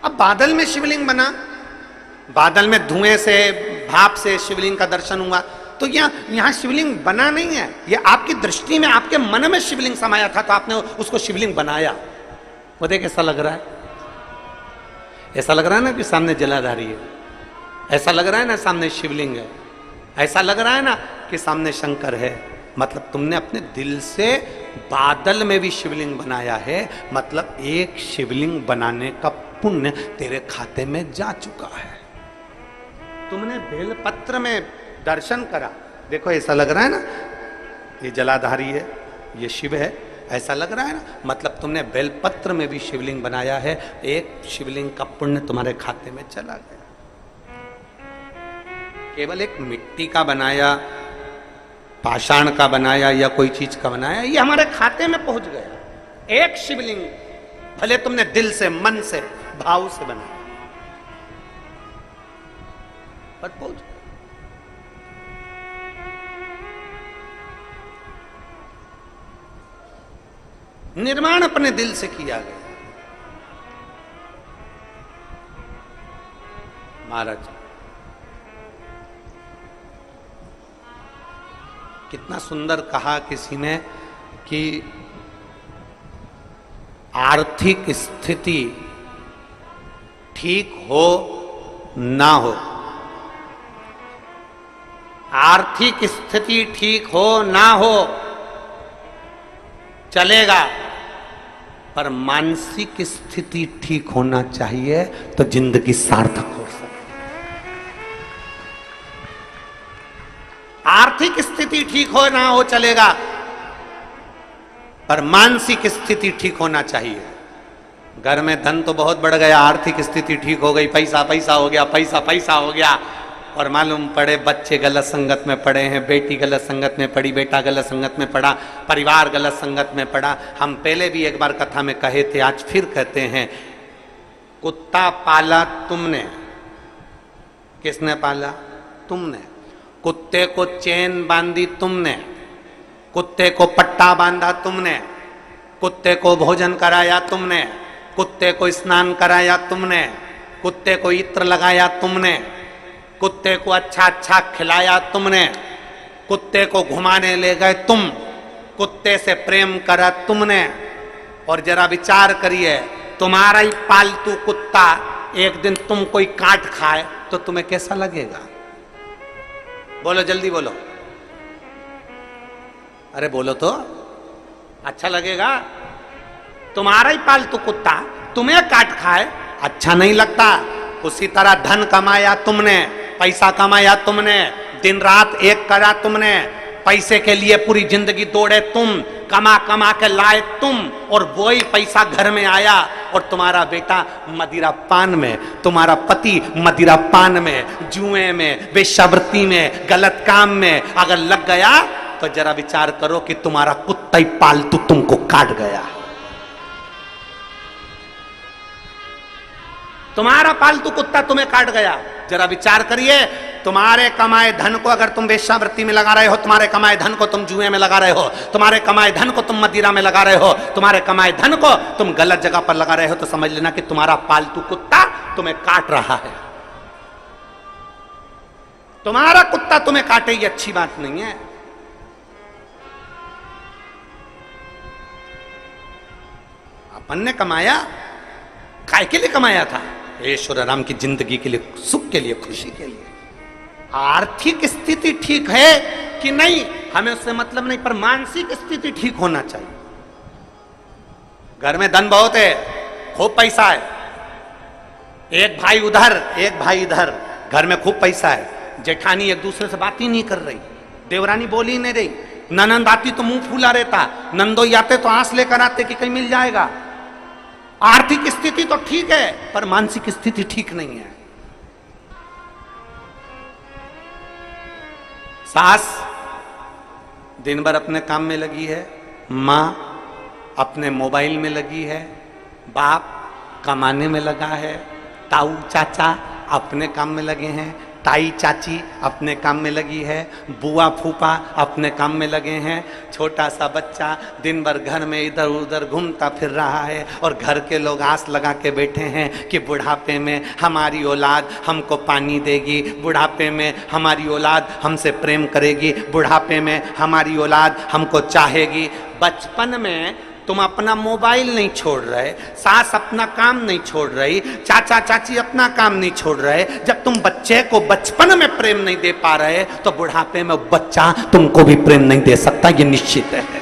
अब बादल में शिवलिंग बना, बादल में धुएं से, भाप से शिवलिंग का दर्शन हुआ, तो यहां शिवलिंग बना नहीं है, ये आपकी दृष्टि में, आपके मन में शिवलिंग समाया था तो आपने उसको शिवलिंग बनाया। वो देख ऐसा लग रहा है, ऐसा लग रहा है ना कि सामने जलाधारी है, ऐसा लग रहा है ना सामने शिवलिंग है, ऐसा लग रहा है ना कि सामने शंकर है। मतलब तुमने अपने दिल से बादल में भी शिवलिंग बनाया है, मतलब एक शिवलिंग बनाने का पुण्य तेरे खाते में जा चुका है। तुमने बेलपत्र में दर्शन करा, देखो ऐसा लग रहा है ना ये जलाधारी है, ये शिव है, ऐसा लग रहा है ना, मतलब तुमने बेलपत्र में भी शिवलिंग बनाया है, एक शिवलिंग का पुण्य तुम्हारे खाते में चला गया। केवल एक मिट्टी का बनाया, पाषाण का बनाया या कोई चीज का बनाया, ये हमारे खाते में पहुंच गया। एक शिवलिंग भले तुमने दिल से, मन से, भाव से बनाया, पर पहुंच गया। निर्माण अपने दिल से किया गया। महाराज कितना सुंदर कहा किसी ने कि आर्थिक स्थिति ठीक हो ना हो, आर्थिक स्थिति ठीक हो ना हो चलेगा, पर मानसिक स्थिति ठीक होना चाहिए तो जिंदगी सार्थक हो सकती। आर्थिक स्थिति ठीक हो ना हो चलेगा, पर मानसिक स्थिति ठीक होना चाहिए। घर में धन तो बहुत बढ़ गया, आर्थिक स्थिति ठीक हो गई, पैसा पैसा हो गया, पैसा पैसा हो गया, और मालूम पड़े बच्चे गलत संगत में पड़े हैं, बेटी गलत संगत में पड़ी, बेटा गलत संगत में पड़ा, परिवार गलत संगत में पड़ा। हम पहले भी एक बार कथा में कहे थे, आज फिर कहते हैं, कुत्ता पाला तुमने। किसने पाला? तुमने। कुत्ते को चेन बांधी तुमने, कुत्ते को पट्टा बांधा तुमने, कुत्ते को भोजन कराया तुमने, कुत्ते को स्नान कराया तुमने, कुत्ते को इत्र लगाया तुमने, कुत्ते को अच्छा अच्छा खिलाया तुमने, कुत्ते को घुमाने ले गए तुम, कुत्ते से प्रेम करा तुमने। और जरा विचार करिए, तुम्हारा ही पालतू कुत्ता एक दिन तुम कोई काट खाए तो तुम्हें कैसा लगेगा? बोलो, जल्दी बोलो, अरे बोलो तो। अच्छा लगेगा? तुम्हारा ही पालतू कुत्ता तुम्हें काट खाए, अच्छा नहीं लगता। उसी तरह धन कमाया तुमने, पैसा कमाया तुमने, दिन रात एक करा तुमने, पैसे के लिए पूरी जिंदगी दौड़े तुम, कमा कमा के लाए तुम, और वही पैसा घर में आया और तुम्हारा बेटा मदिरा पान में, तुम्हारा पति मदिरा पान में, जुए में, वेश्यावृत्ति में, गलत काम में अगर लग गया तो जरा विचार करो कि तुम्हारा कुत्ता ही पालतू तुमको काट गया। तुम्हारा पालतू कुत्ता तुम्हें काट गया। जरा विचार करिए, तुम्हारे कमाए धन को अगर तुम वेश्यावृत्ति में लगा रहे हो, तुम्हारे कमाए धन को तुम जुए में लगा रहे हो, तुम्हारे कमाए धन को तुम मदिरा में लगा रहे हो, तुम्हारे कमाए धन को तुम गलत जगह पर लगा रहे हो, तो समझ लेना कि तुम्हारा पालतू कुत्ता तुम्हें काट रहा है। तुम्हारा कुत्ता तुम्हें काटे ये अच्छी बात नहीं है। अपन ने कमाया, काय के लिए कमाया था? ईश्वर राम की जिंदगी के लिए, सुख के लिए, खुशी के लिए। आर्थिक स्थिति ठीक है कि नहीं हमें उससे मतलब नहीं, पर मानसिक स्थिति ठीक होना चाहिए। घर में धन बहुत है, खूब पैसा है, एक भाई उधर एक भाई इधर, घर में खूब पैसा है, जेठानी एक दूसरे से बात ही नहीं कर रही, देवरानी बोली नहीं रही, ननंद आती तो मुंह फूला रहता, नंदोई आते तो आंस लेकर आते कि कहीं मिल जाएगा। आर्थिक स्थिति तो ठीक है पर मानसिक स्थिति ठीक नहीं है। सास दिन भर अपने काम में लगी है, मां अपने मोबाइल में लगी है, बाप कमाने में लगा है, ताऊ चाचा अपने काम में लगे हैं, ताई चाची अपने काम में लगी है, बुआ फूफा अपने काम में लगे हैं, छोटा सा बच्चा दिन भर घर में इधर उधर घूमता फिर रहा है, और घर के लोग आस लगा के बैठे हैं कि बुढ़ापे में हमारी औलाद हमको पानी देगी, बुढ़ापे में हमारी औलाद हमसे प्रेम करेगी, बुढ़ापे में हमारी औलाद हमको चाहेगी। बचपन में तुम अपना मोबाइल नहीं छोड़ रहे, सास अपना काम नहीं छोड़ रही, चाचा चाची अपना काम नहीं छोड़ रहे। जब तुम बच्चे को बचपन में प्रेम नहीं दे पा रहे तो बुढ़ापे में बच्चा तुमको भी प्रेम नहीं दे सकता, ये निश्चित है।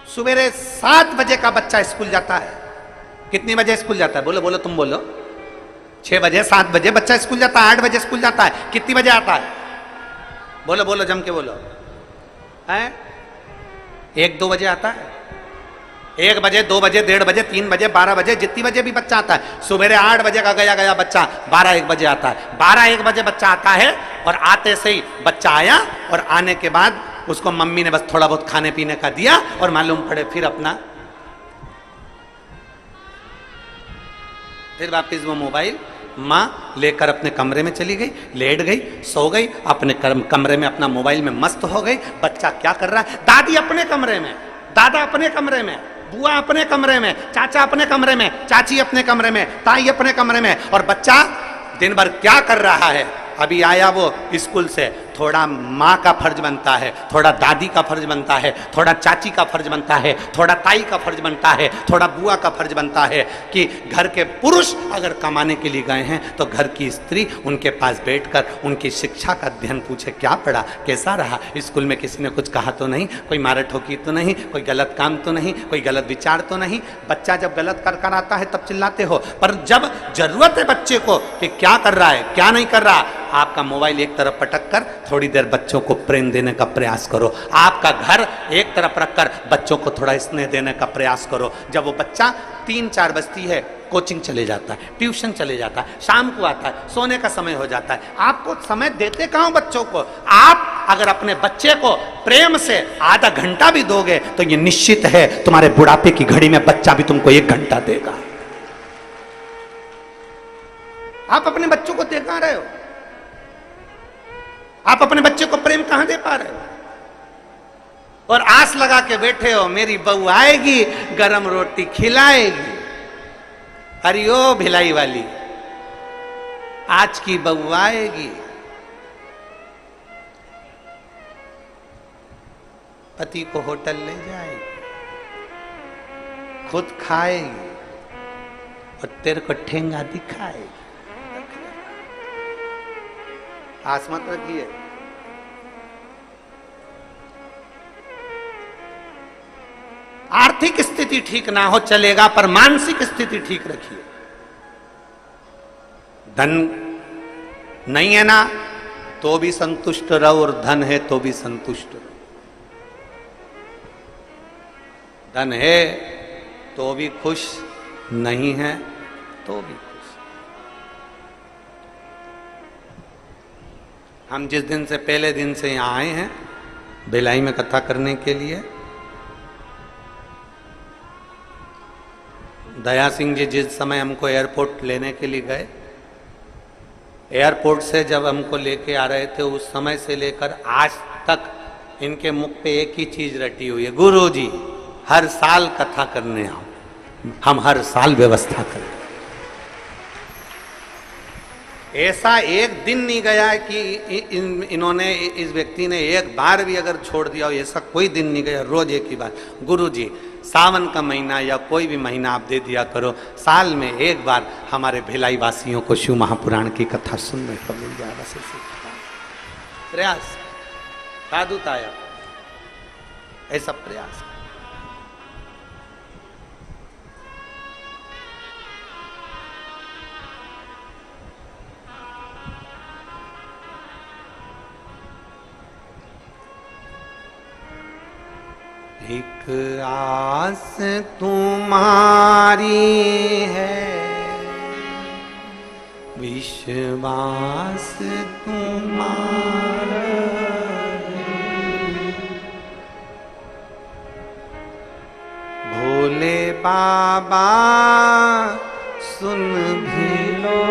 सवेरे 7 बजे का बच्चा स्कूल जाता है। कितनी बजे स्कूल जाता है? बोलो बोलो, तुम बोलो। 6 बजे, 7 बजे बच्चा स्कूल जाता है, 8 बजे स्कूल जाता है। कितनी बजे आता है? बोलो बोलो, जम के बोलो। है 1-2 बजे आता है, 1 बजे, 2 बजे, 1:30 बजे, 3 बजे, 12 बजे, जितनी बजे भी बच्चा आता है। सुबह 8 बजे का गया बच्चा 12-1 बजे आता है। 12-1 बजे बच्चा आता है और आते से ही बच्चा आया और आने के बाद उसको मम्मी ने बस थोड़ा बहुत खाने पीने का दिया और मालूम पड़े फिर वापिस वो मोबाइल माँ लेकर अपने कमरे में चली गई, लेट गई, सो गई, अपने कमरे में अपना मोबाइल में मस्त हो गई। बच्चा क्या कर रहा है? दादी अपने कमरे में, दादा अपने कमरे में, बुआ अपने कमरे में, चाचा अपने कमरे में, चाची अपने कमरे में, ताई अपने कमरे में, और बच्चा दिन भर क्या कर रहा है? अभी आया वो स्कूल से, थोड़ा माँ का फर्ज बनता है, थोड़ा दादी का फर्ज बनता है, थोड़ा चाची का फर्ज बनता है, थोड़ा ताई का फर्ज बनता है, थोड़ा बुआ का फर्ज बनता है कि घर के पुरुष अगर कमाने के लिए गए हैं तो घर की स्त्री उनके पास बैठकर उनकी शिक्षा का अध्ययन पूछे, क्या पढ़ा, कैसा रहा, स्कूल में किसी ने कुछ कहा तो नहीं, कोई मारा ठोकी तो नहीं, कोई गलत काम तो नहीं, कोई गलत विचार तो नहीं। बच्चा जब गलत कर आता है तब चिल्लाते हो, पर जब जरूरत है बच्चे को कि क्या कर रहा है क्या नहीं कर रहा, आपका मोबाइल एक तरफ पटक कर थोड़ी देर बच्चों को प्रेम देने का प्रयास करो। आपका घर एक तरफ रखकर बच्चों को थोड़ा स्नेह देने का प्रयास करो। जब वो बच्चा 3-4 बजती है, कोचिंग चले जाता है, ट्यूशन चले जाता है, शाम को आता है, सोने का समय हो जाता है, आपको समय देते कहाँ हो बच्चों को? आप अगर अपने बच्चे को प्रेम से आधा घंटा भी दोगे तो ये निश्चित है तुम्हारे बुढ़ापे की घड़ी में बच्चा भी तुमको 1 घंटा देगा। आप अपने बच्चों को दे कहां रहे हो? आप अपने बच्चे को प्रेम कहां दे पा रहे हो? और आस लगा के बैठे हो मेरी बहू आएगी, गरम रोटी खिलाएगी। अरे ओ भिलाई वाली, आज की बहू आएगी, पति को होटल ले जाएगी, खुद खाएगी और तेरे को ठेंगा दिखाएगी। आस मत रखिए। आर्थिक स्थिति ठीक ना हो चलेगा, पर मानसिक स्थिति ठीक रखिए। धन नहीं है ना तो भी संतुष्ट रहो, और धन है तो भी संतुष्ट रहो। धन है तो भी खुश, नहीं है तो भी खुश। हम जिस दिन से पहले दिन से यहां आए हैं भिलाई में कथा करने के लिए, दया सिंह जी जिस समय हमको एयरपोर्ट लेने के लिए गए, एयरपोर्ट से जब हमको लेके आ रहे थे उस समय से लेकर आज तक इनके मुख पे एक ही चीज रटी हुई है, गुरु जी हर साल कथा करने आओ, हम हर साल व्यवस्था करें। ऐसा एक दिन नहीं गया कि इन्होंने, इस व्यक्ति ने एक बार भी अगर छोड़ दिया हो, ऐसा कोई दिन नहीं गया। रोज एक ही बात, गुरु जी सावन का महीना या कोई भी महीना आप दे दिया करो, साल में एक बार हमारे भिलाई वासियों को शिव महापुराण की कथा सुनने को मिल जाए। बस प्रयास साधुता आया, ऐसा प्रयास। एक आस तुम्हारी है, विश्वास तुम्हारा है, भोले बाबा सुन भी लो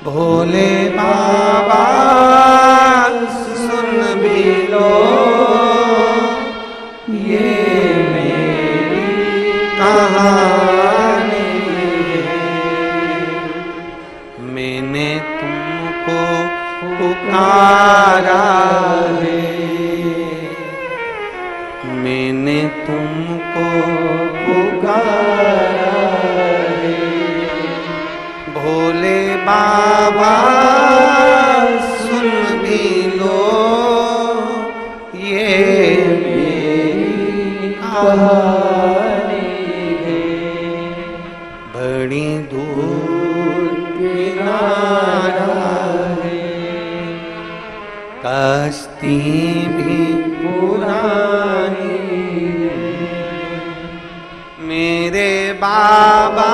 भोले बाबा सुन भी लो ये मेरी कहानी है। मैंने तुमको पुकारा है, मैंने तुमको पुकारा है, भोले बाबा सुन भी लो ये मेरी कहानी है। बड़ी दूर किनारा है, कश्ती भी पुरानी है, मेरे बाबा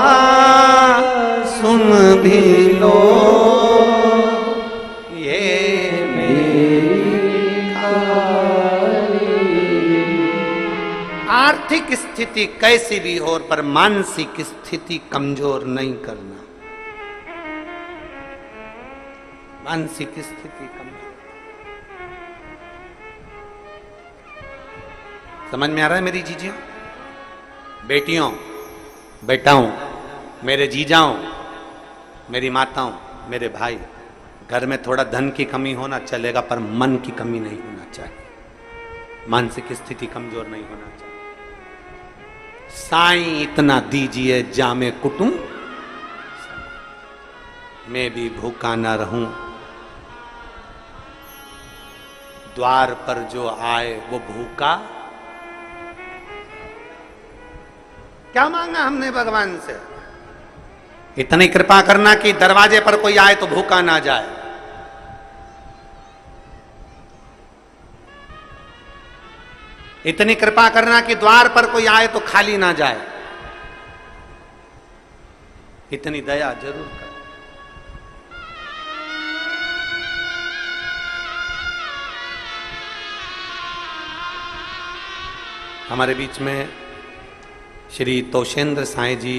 सुन भी लो ये मेरी कहानी। आर्थिक स्थिति कैसी भी हो पर मानसिक स्थिति कमजोर नहीं करना। मानसिक स्थिति कमजोर, समझ में आ रहा है मेरी चीजें? बेटियों बेटाओं, मेरे जीजाओं, मेरी माताओं, मेरे भाई, घर में थोड़ा धन की कमी होना चलेगा, पर मन की कमी नहीं होना चाहिए। मानसिक स्थिति कमजोर नहीं होना चाहिए। साईं इतना दीजिए जामे कुटुम, मैं भी भूखा न रहूं। द्वार पर जो आए वो भूखा। क्या मांगा हमने भगवान से? इतनी कृपा करना कि दरवाजे पर कोई आए तो भूखा ना जाए। इतनी कृपा करना कि द्वार पर कोई आए तो खाली ना जाए। इतनी दया जरूर कर। हमारे बीच में श्री तोषेंद्र साईं जी,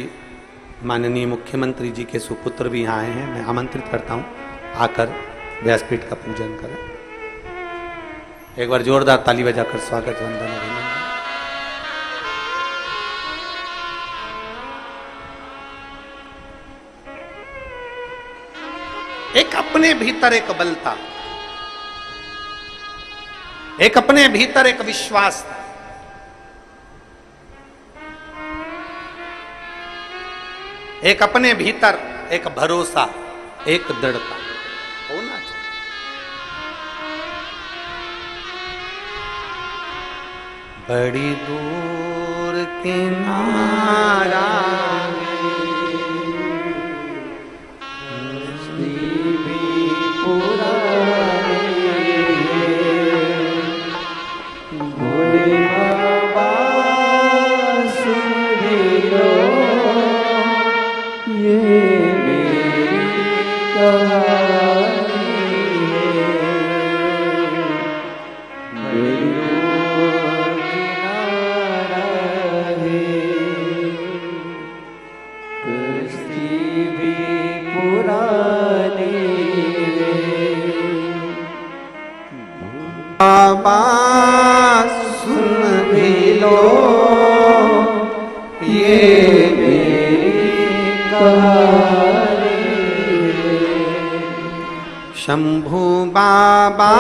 माननीय मुख्यमंत्री जी के सुपुत्र भी यहाँ आए हैं। मैं आमंत्रित करता हूँ आकर व्यासपीठ का पूजन करें। एक बार जोरदार ताली बजाकर स्वागत वंदन अभिनंदन। एक अपने भीतर एक बलता, एक अपने भीतर एक विश्वास था। एक अपने भीतर एक भरोसा, एक दृढ़ता होना चाहिए। बड़ी दूर किनारा बाबा सुन भी लो ये मेरी कहानी। शंभू बाबा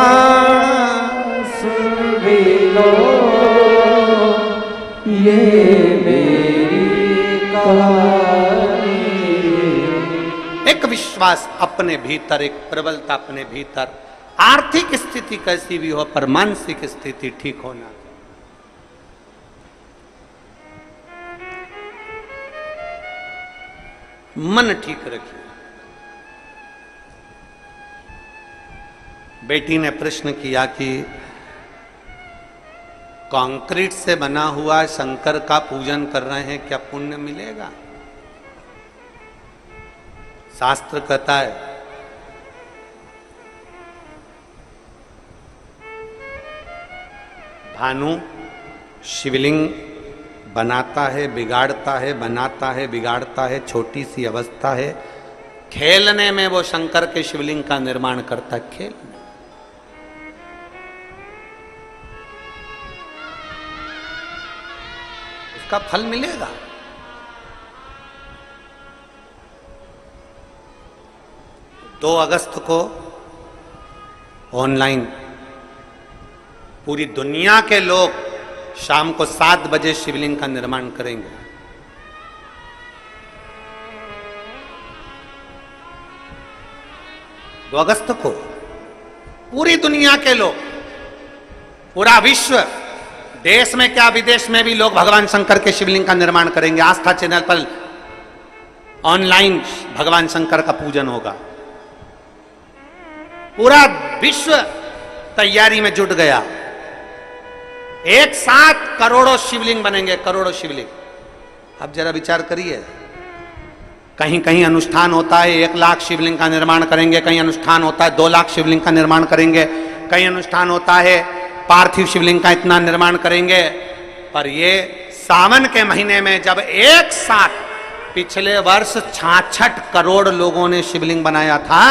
सुन भी लो ये मेरी कहानी। एक विश्वास अपने भीतर, एक प्रबलता अपने भीतर। आर्थिक स्थिति कैसी भी हो, पर मानसिक स्थिति ठीक होना। मन ठीक रखिए। बेटी ने प्रश्न किया कि कंक्रीट से बना हुआ शंकर का पूजन कर रहे हैं, क्या पुण्य मिलेगा? शास्त्र कहता है भानु शिवलिंग बनाता है, बिगाड़ता है, बनाता है, बिगाड़ता है, छोटी सी अवस्था है। खेलने में वो शंकर के शिवलिंग का निर्माण करता है। खेल में उसका फल मिलेगा। दो अगस्त को ऑनलाइन पूरी दुनिया के लोग शाम को 7 बजे शिवलिंग का निर्माण करेंगे। दो अगस्त को पूरी दुनिया के लोग, पूरा विश्व, देश में क्या विदेश में भी लोग भगवान शंकर के शिवलिंग का निर्माण करेंगे। आस्था चैनल पर ऑनलाइन भगवान शंकर का पूजन होगा। पूरा विश्व तैयारी में जुट गया। एक साथ करोड़ों शिवलिंग बनेंगे, करोड़ों शिवलिंग। अब जरा विचार करिए, कहीं कहीं अनुष्ठान होता है 1 लाख शिवलिंग का निर्माण करेंगे, कहीं अनुष्ठान होता है 2 लाख शिवलिंग का निर्माण करेंगे, कहीं अनुष्ठान होता है पार्थिव शिवलिंग का इतना निर्माण करेंगे। पर ये सावन के महीने में जब एक साथ पिछले वर्ष 66 करोड़ लोगों ने शिवलिंग बनाया था,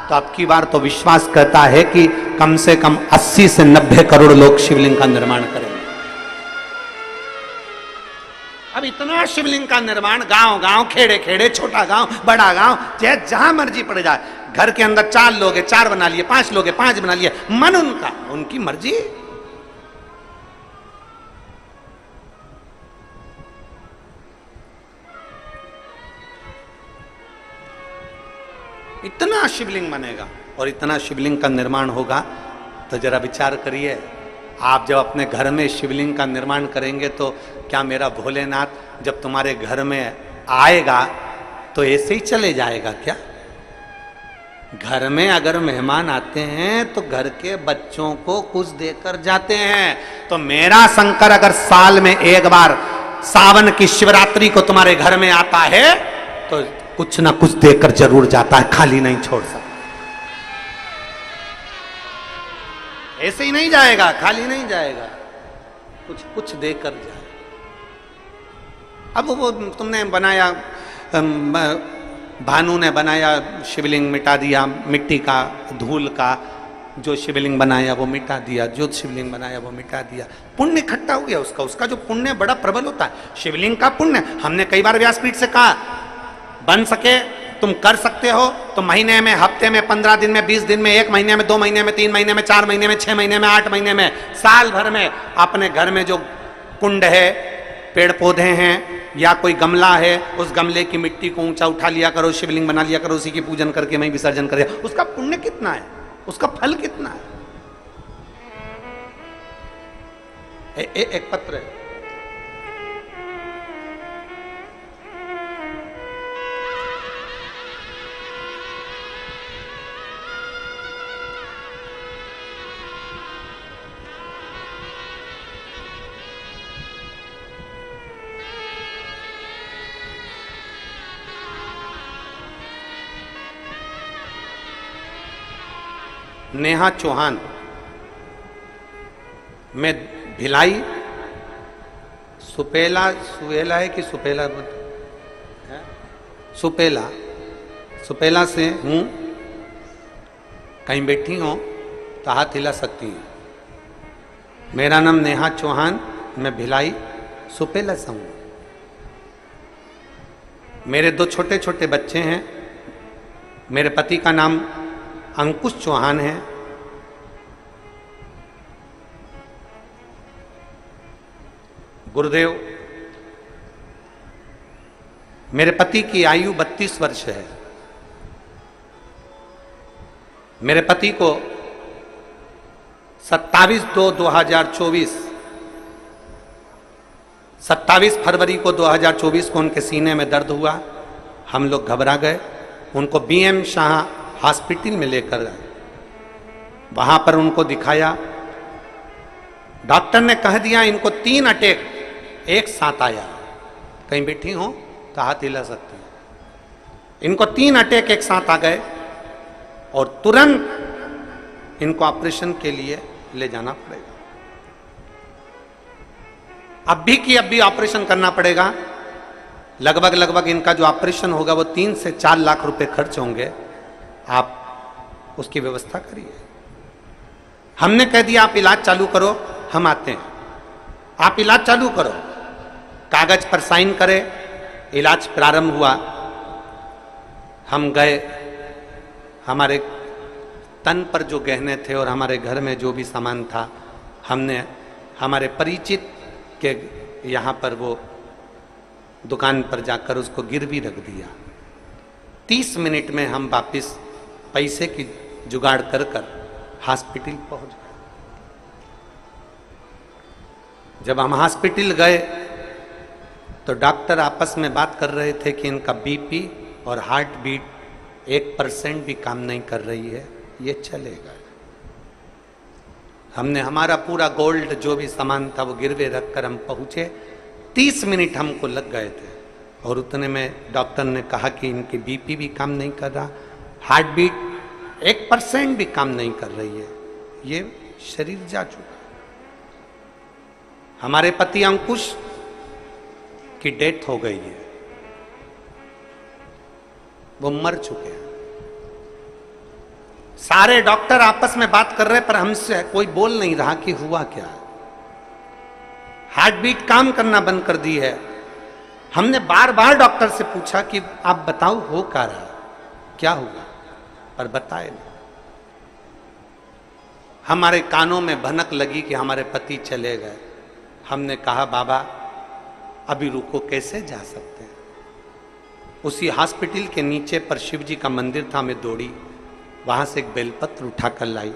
तो अब की बार तो विश्वास कहता है कि कम से कम 80 से 90 करोड़ लोग शिवलिंग का निर्माण करेंगे। अब इतना शिवलिंग का निर्माण गांव गांव, खेड़े खेड़े, छोटा गांव, बड़ा गांव, चाहे जहां मर्जी पड़ जाए, घर के अंदर 4 लोग है 4 बना लिए, 5 लोग है 5 बना लिए, मन उनका, उनकी मर्जी। इतना शिवलिंग बनेगा और इतना शिवलिंग का निर्माण होगा, तो जरा विचार करिए, आप जब अपने घर में शिवलिंग का निर्माण करेंगे तो क्या मेरा भोलेनाथ जब तुम्हारे घर में आएगा तो ऐसे ही चले जाएगा क्या? घर में अगर मेहमान आते हैं तो घर के बच्चों को कुछ देकर जाते हैं। तो मेरा शंकर अगर साल में एक बार सावन की शिवरात्रि को तुम्हारे घर में आता है तो कुछ ना कुछ देकर जरूर जाता है, खाली नहीं छोड़ सकता। ऐसे ही नहीं जाएगा, खाली नहीं जाएगा, कुछ कुछ देकर जाएगा। अब वो तुमने बनाया, भानु ने बनाया शिवलिंग, मिटा दिया, मिट्टी का, धूल का जो शिवलिंग बनाया वो मिटा दिया, जो शिवलिंग बनाया वो मिटा दिया, पुण्य इकट्ठा हो गया उसका। उसका जो पुण्य बड़ा प्रबल होता है, शिवलिंग का पुण्य। हमने कई बार व्यासपीठ से कहा, बन सके तुम कर सकते हो तो महीने में, हफ्ते में, 15 दिन में, 20 दिन में, 1 महीने में, 2 महीने में, 3 महीने में, 4 महीने में, 6 महीने में, 8 महीने में, साल भर में अपने घर में जो कुंड है, पेड़ पौधे हैं या कोई गमला है, उस गमले की मिट्टी को ऊंचा उठा लिया करो, शिवलिंग बना लिया करो, उसी की पूजन करके वहीं विसर्जन कर दिया। उसका पुण्य कितना है, उसका फल कितना है। एक पत्र है, नेहा चौहान, मैं भिलाई, सुपेला, सुहेला है कि सुपेला है? सुपेला, सुपेला से हूँ। कहीं बैठी हो तो हाथ हिला सकती हूँ। मेरा नाम नेहा चौहान, मैं भिलाई सुपेला से हूँ। मेरे 2 छोटे छोटे बच्चे हैं। मेरे पति का नाम अंकुश चौहान है। गुरुदेव, मेरे पति की आयु 32 वर्ष है। मेरे पति को 27/2/2024 27 फरवरी को 2024 को उनके सीने में दर्द हुआ। हम लोग घबरा गए, उनको BM शाह हॉस्पिटल में लेकर गए। वहां पर उनको दिखाया, डॉक्टर ने कह दिया इनको 3 अटैक एक साथ आया। कहीं बैठी हो तो हाथ हिला सकती है। इनको 3 अटैक एक साथ आ गए और तुरंत इनको ऑपरेशन के लिए ले जाना पड़ेगा। अब भी ऑपरेशन करना पड़ेगा। लगभग इनका जो ऑपरेशन होगा वो 3 से 4 लाख रुपए खर्च होंगे। आप उसकी व्यवस्था करिए। हमने कह दिया आप इलाज चालू करो, हम आते हैं। आप इलाज चालू करो, कागज पर साइन करें। इलाज प्रारंभ हुआ। हम गए, हमारे तन पर जो गहने थे और हमारे घर में जो भी सामान था, हमने हमारे परिचित के यहाँ पर वो दुकान पर जाकर उसको गिरवी रख दिया। 30 मिनट में हम वापिस पैसे की जुगाड़ कर हॉस्पिटल पहुंच गए। जब हम हॉस्पिटल गए तो डॉक्टर आपस में बात कर रहे थे कि इनका BP और हार्ट बीट 1% भी काम नहीं कर रही है, ये चलेगा। हमने हमारा पूरा गोल्ड जो भी सामान था वो गिरवे रखकर हम पहुंचे। 30 मिनट हमको लग गए थे और उतने में डॉक्टर ने कहा कि इनकी BP भी काम नहीं कर रहा, हार्ट बीट 1% भी काम नहीं कर रही है, ये शरीर जा चुका। हमारे पति अंकुश की डेथ हो गई है, वो मर चुके हैं। सारे डॉक्टर आपस में बात कर रहे पर हमसे कोई बोल नहीं रहा कि हुआ क्या। हार्ट बीट काम करना बंद कर दी है, हमने बार बार डॉक्टर से पूछा कि आप बताओ हो क्या रहा, क्या हुआ, पर बताए नहीं। हमारे कानों में भनक लगी कि हमारे पति चले गए। हमने कहा बाबा अभी रुको, कैसे जा सकते हैं। उसी हॉस्पिटल के नीचे पर शिव जी का मंदिर था, मैं दौड़ी, वहां से एक बेलपत्र उठाकर लाई।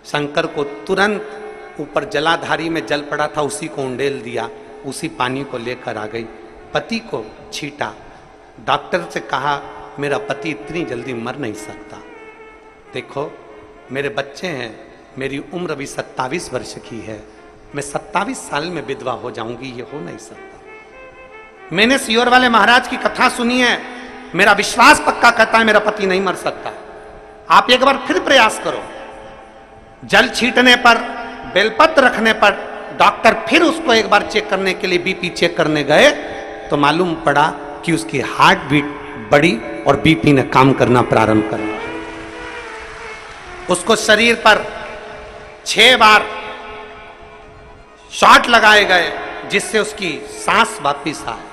शंकर को तुरंत ऊपर जलाधारी में जल पड़ा था, उसी को उंडेल दिया, उसी पानी को लेकर आ गई, पति को छीटा। डॉक्टर से कहा मेरा पति इतनी जल्दी मर नहीं सकता, देखो मेरे बच्चे हैं, मेरी उम्र अभी 27 वर्ष की है, मैं 27 साल में विधवा हो जाऊंगी, ये हो नहीं सकता। मैंने सियोर वाले महाराज की कथा सुनी है, मेरा विश्वास पक्का कहता है मेरा पति नहीं मर सकता। आप एक बार फिर प्रयास करो। जल छीटने पर, बेलपत्र रखने पर डॉक्टर फिर उसको एक बार चेक करने के लिए बीपी चेक करने गए तो मालूम पड़ा कि उसकी हार्ट बीट बढ़ी और बीपी ने काम करना प्रारंभ कर दिया। उसको शरीर पर 6 बार शॉट लगाए गए जिससे उसकी सांस वापिस आए।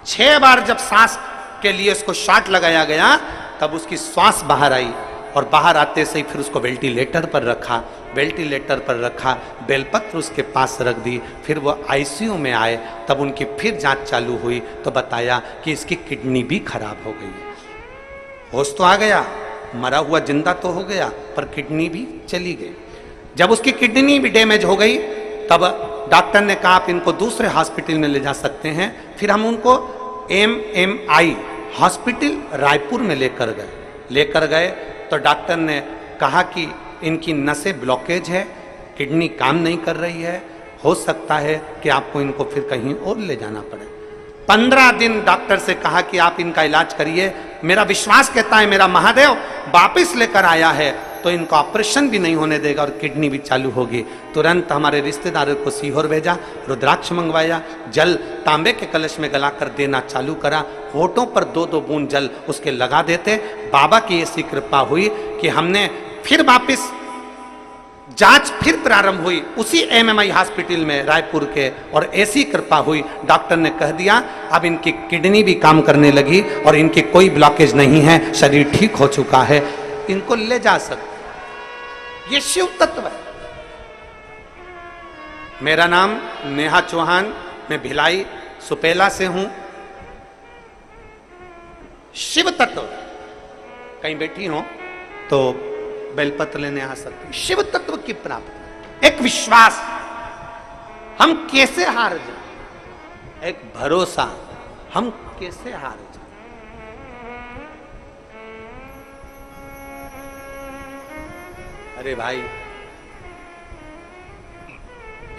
6 बार जब सांस के लिए उसको शॉट लगाया गया तब उसकी श्वास बाहर आई और बाहर आते से ही फिर उसको वेंटिलेटर पर रखा, वेंटिलेटर पर रखा, बेलपत्र उसके पास रख दी। फिर वो आईसीयू में आए, तब उनकी फिर जांच चालू हुई तो बताया कि इसकी किडनी भी खराब हो गई है। होश तो आ गया, मरा हुआ जिंदा तो हो गया, पर किडनी भी चली गई। जब उसकी किडनी भी डैमेज हो गई तब डॉक्टर ने कहा आप इनको दूसरे हॉस्पिटल में ले जा सकते हैं। फिर हम उनको MMI हॉस्पिटल रायपुर में लेकर गए तो डॉक्टर ने कहा कि इनकी नसें ब्लॉकेज है, किडनी काम नहीं कर रही है, हो सकता है कि आपको इनको फिर कहीं और ले जाना पड़े। 15 दिन डॉक्टर से कहा कि आप इनका इलाज करिए। मेरा विश्वास कहता है मेरा महादेव वापिस लेकर आया है तो इनका ऑपरेशन भी नहीं होने देगा और किडनी भी चालू होगी। तुरंत हमारे रिश्तेदारों को सीहोर भेजा, रुद्राक्ष मंगवाया, जल तांबे के कलश में गलाकर देना चालू करा। होठों पर 2-2 बूंद जल उसके लगा देते। बाबा की ऐसी कृपा हुई कि हमने फिर वापिस जांच फिर प्रारंभ हुई उसी MMI हॉस्पिटल में रायपुर के, और ऐसी कृपा हुई डॉक्टर ने कह दिया अब इनकी किडनी भी काम करने लगी और इनकी कोई ब्लॉकेज नहीं है, शरीर ठीक हो चुका है, इनको ले जा सकते। ये शिव तत्व है। मेरा नाम नेहा चौहान, मैं भिलाई सुपेला से हूं। शिव तत्व, कहीं बैठी हो तो बेलपत्र लेने आ सकते। शिव तत्व की प्राप्ति, एक विश्वास, हम कैसे हार जाए, एक भरोसा, हम कैसे हार जाए। अरे भाई,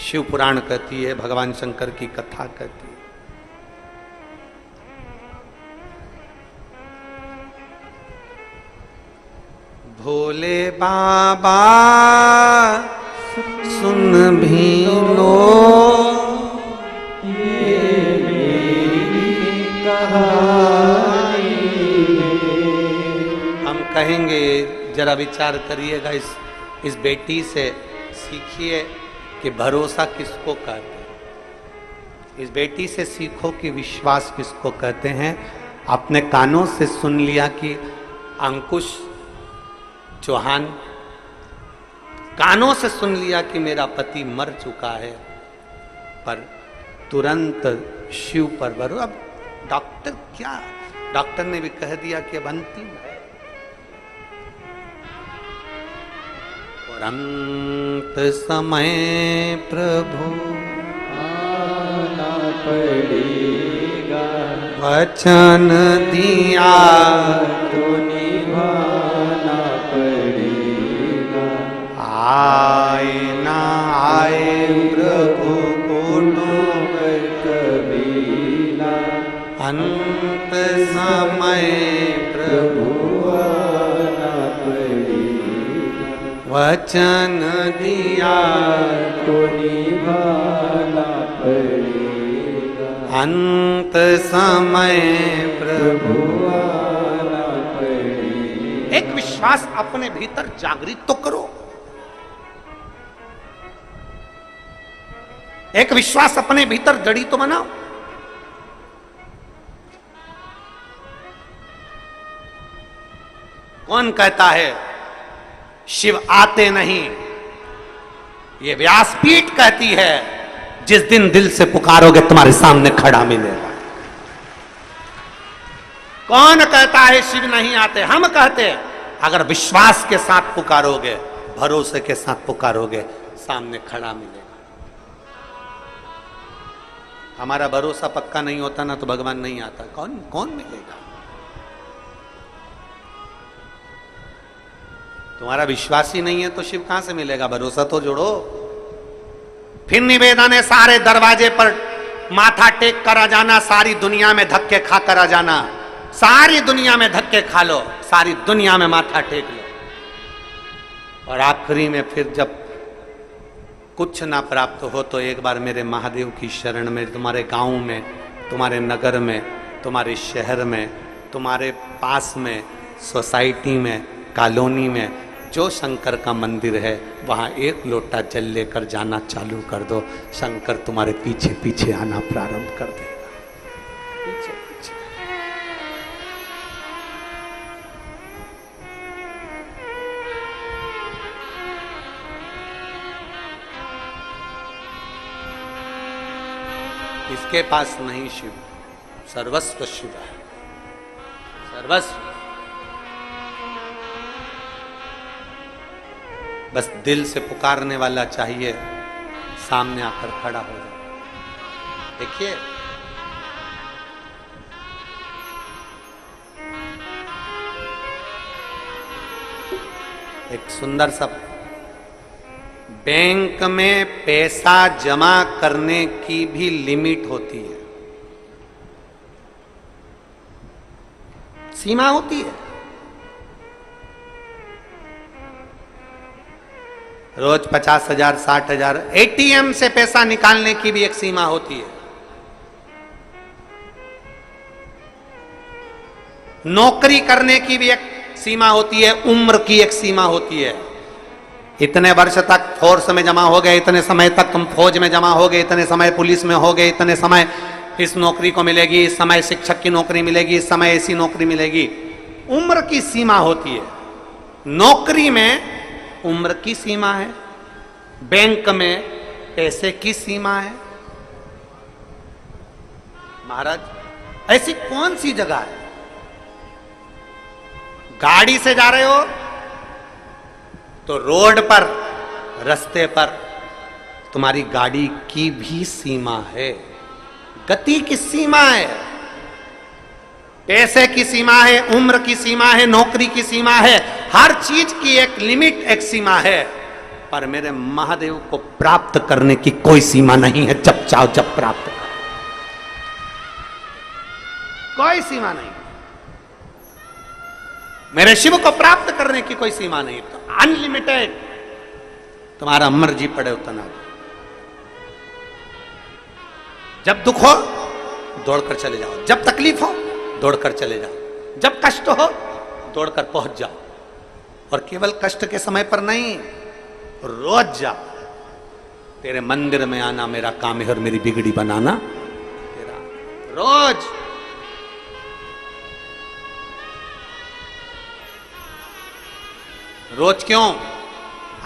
शिव पुराण कहती है, भगवान शंकर की कथा कहती है, भोले बाबा सुन भी लो ये मेरी कहानी। हम कहेंगे, जरा विचार करिएगा, इस बेटी से सीखिए कि भरोसा किसको कहते हैं। इस बेटी से सीखो कि विश्वास किसको कहते हैं। अपने कानों से सुन लिया कि अंकुश चौहान, कानों से सुन लिया कि मेरा पति मर चुका है, पर तुरंत शिव पर भरोसा। अब डॉक्टर क्या, डॉक्टर ने भी कह दिया कि अब अंतिम है और अंत समय प्रभु आना पड़ेगा, वचन दिया तो निभाना पड़ेगा। आए ना आए प्रभु को डूबर कभी ना, अंत समय प्रभु आना पड़ेगा, वचन दिया तो निभाना पड़ेगा, अंत समय प्रभु आना पड़ेगा। एक विश्वास अपने भीतर जागृत तो करो, एक विश्वास अपने भीतर जड़ी तो बनाओ। कौन कहता है शिव आते नहीं? ये व्यासपीठ कहती है, जिस दिन दिल से पुकारोगे तुम्हारे सामने खड़ा मिलेगा। कौन कहता है शिव नहीं आते? हम कहते हैं, अगर विश्वास के साथ पुकारोगे, भरोसे के साथ पुकारोगे, सामने खड़ा मिलेगा। हमारा भरोसा पक्का नहीं होता ना, तो भगवान नहीं आता। कौन कौन मिलेगा? तुम्हारा विश्वास ही नहीं है तो शिव कहां से मिलेगा? भरोसा तो जोड़ो। फिर निवेदन है, सारे दरवाजे पर माथा टेक कर आ जाना, सारी दुनिया में धक्के खा कर आ जाना। सारी दुनिया में धक्के खा लो, सारी दुनिया में माथा टेक लो, और आखिरी में फिर जब कुछ ना प्राप्त हो तो एक बार मेरे महादेव की शरण में, तुम्हारे गांव में, तुम्हारे नगर में, तुम्हारे शहर में, तुम्हारे पास में, सोसाइटी में, कॉलोनी में जो शंकर का मंदिर है, वहां एक लोटा जल लेकर जाना चालू कर दो। शंकर तुम्हारे पीछे पीछे आना प्रारंभ कर देगा, पीछे पीछे। इसके पास नहीं शिव, सर्वस्व शिव है, सर्वस्व। बस दिल से पुकारने वाला चाहिए, सामने आकर खड़ा हो जाए। देखिए, एक सुंदर सा, बैंक में पैसा जमा करने की भी लिमिट होती है, सीमा होती है। रोज 50,000, 60,000 एटीएम से पैसा निकालने की भी एक सीमा होती है। नौकरी करने की भी एक सीमा होती है, उम्र की एक सीमा होती है। इतने वर्ष तक फोर्स में जमा हो गए, इतने समय तक तुम फौज में जमा हो गए, इतने समय पुलिस में हो गए, इतने समय इस नौकरी को मिलेगी, इस समय शिक्षक की नौकरी मिलेगी, इस समय ऐसी नौकरी मिलेगी। उम्र की सीमा होती है। नौकरी में उम्र की सीमा है, बैंक में पैसे की सीमा है। महाराज, ऐसी कौन सी जगह है? गाड़ी से जा रहे हो तो रोड पर, रास्ते पर तुम्हारी गाड़ी की भी सीमा है, गति की सीमा है, पैसे की सीमा है, उम्र की सीमा है, नौकरी की सीमा है, हर चीज की एक लिमिट, एक सीमा है। पर मेरे महादेव को प्राप्त करने की कोई सीमा नहीं है। जब चाहो जब प्राप्त करो, कोई सीमा नहीं। मेरे शिव को प्राप्त करने की कोई सीमा नहीं, तो अनलिमिटेड, तुम्हारा मर्जी पड़े उतना। जब दुख हो दौड़कर चले जाओ, जब तकलीफ हो दौड़कर चले जाओ, जब कष्ट हो दौड़कर पहुंच जाओ। और केवल कष्ट के समय पर नहीं, रोज जाओ। तेरे मंदिर में आना मेरा काम है और मेरी बिगड़ी बनाना तेरा। रोज रोज क्यों?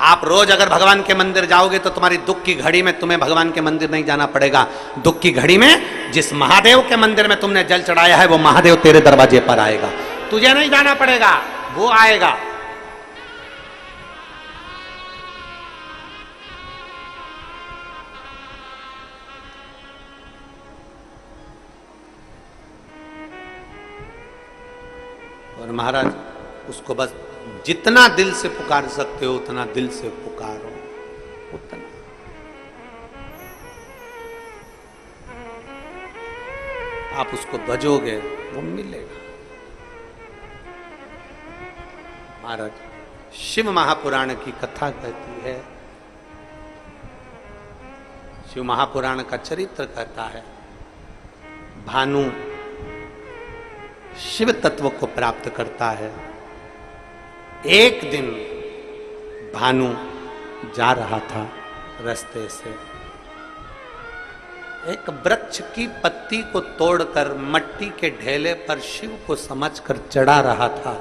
आप रोज अगर भगवान के मंदिर जाओगे तो तुम्हारी दुख की घड़ी में तुम्हें भगवान के मंदिर नहीं जाना पड़ेगा। दुख की घड़ी में जिस महादेव के मंदिर में तुमने जल चढ़ाया है, वो महादेव तेरे दरवाजे पर आएगा। तुझे नहीं जाना पड़ेगा, वो आएगा। और महाराज उसको बस जितना दिल से पुकार सकते हो उतना दिल से पुकारो, उतना। आप उसको भजोगे वो मिलेगा। महाराज, शिव महापुराण की कथा कहती है, शिव महापुराण का चरित्र कहता है, भानु शिव तत्व को प्राप्त करता है। एक दिन भानु जा रहा था रास्ते से, एक वृक्ष की पत्ती को तोड़कर मट्टी के ढेले पर शिव को समझकर चढ़ा रहा था।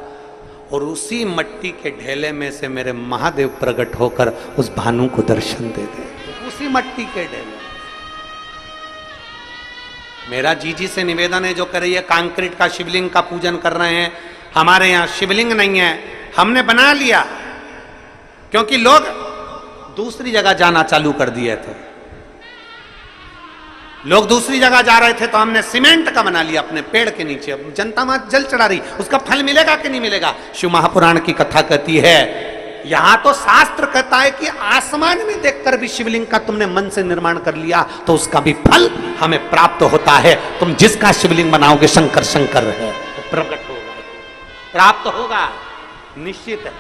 और उसी मट्टी के ढेले में से मेरे महादेव प्रकट होकर उस भानु को दर्शन दे दे। उसी मट्टी के ढेले। मेरा जीजी से निवेदन है, जो कर रही है कंक्रीट का शिवलिंग का पूजन कर रहे हैं, हमारे यहाँ शिवलिंग नहीं है, हमने बना लिया क्योंकि लोग दूसरी जगह जाना चालू कर दिए थे। लोग दूसरी जगह जा रहे थे तो हमने सीमेंट का बना लिया अपने पेड़ के नीचे। अब जनता वहां जल चढ़ा रही, उसका फल मिलेगा कि नहीं मिलेगा? शिव महापुराण की कथा कहती है, यहां तो शास्त्र कहता है कि आसमान में देखकर भी शिवलिंग का तुमने मन से निर्माण कर लिया तो उसका भी फल हमें प्राप्त होता है। तुम जिसका शिवलिंग बनाओगे शंकर शंकर है तो प्रकट होगा, प्राप्त होगा, निश्चित है।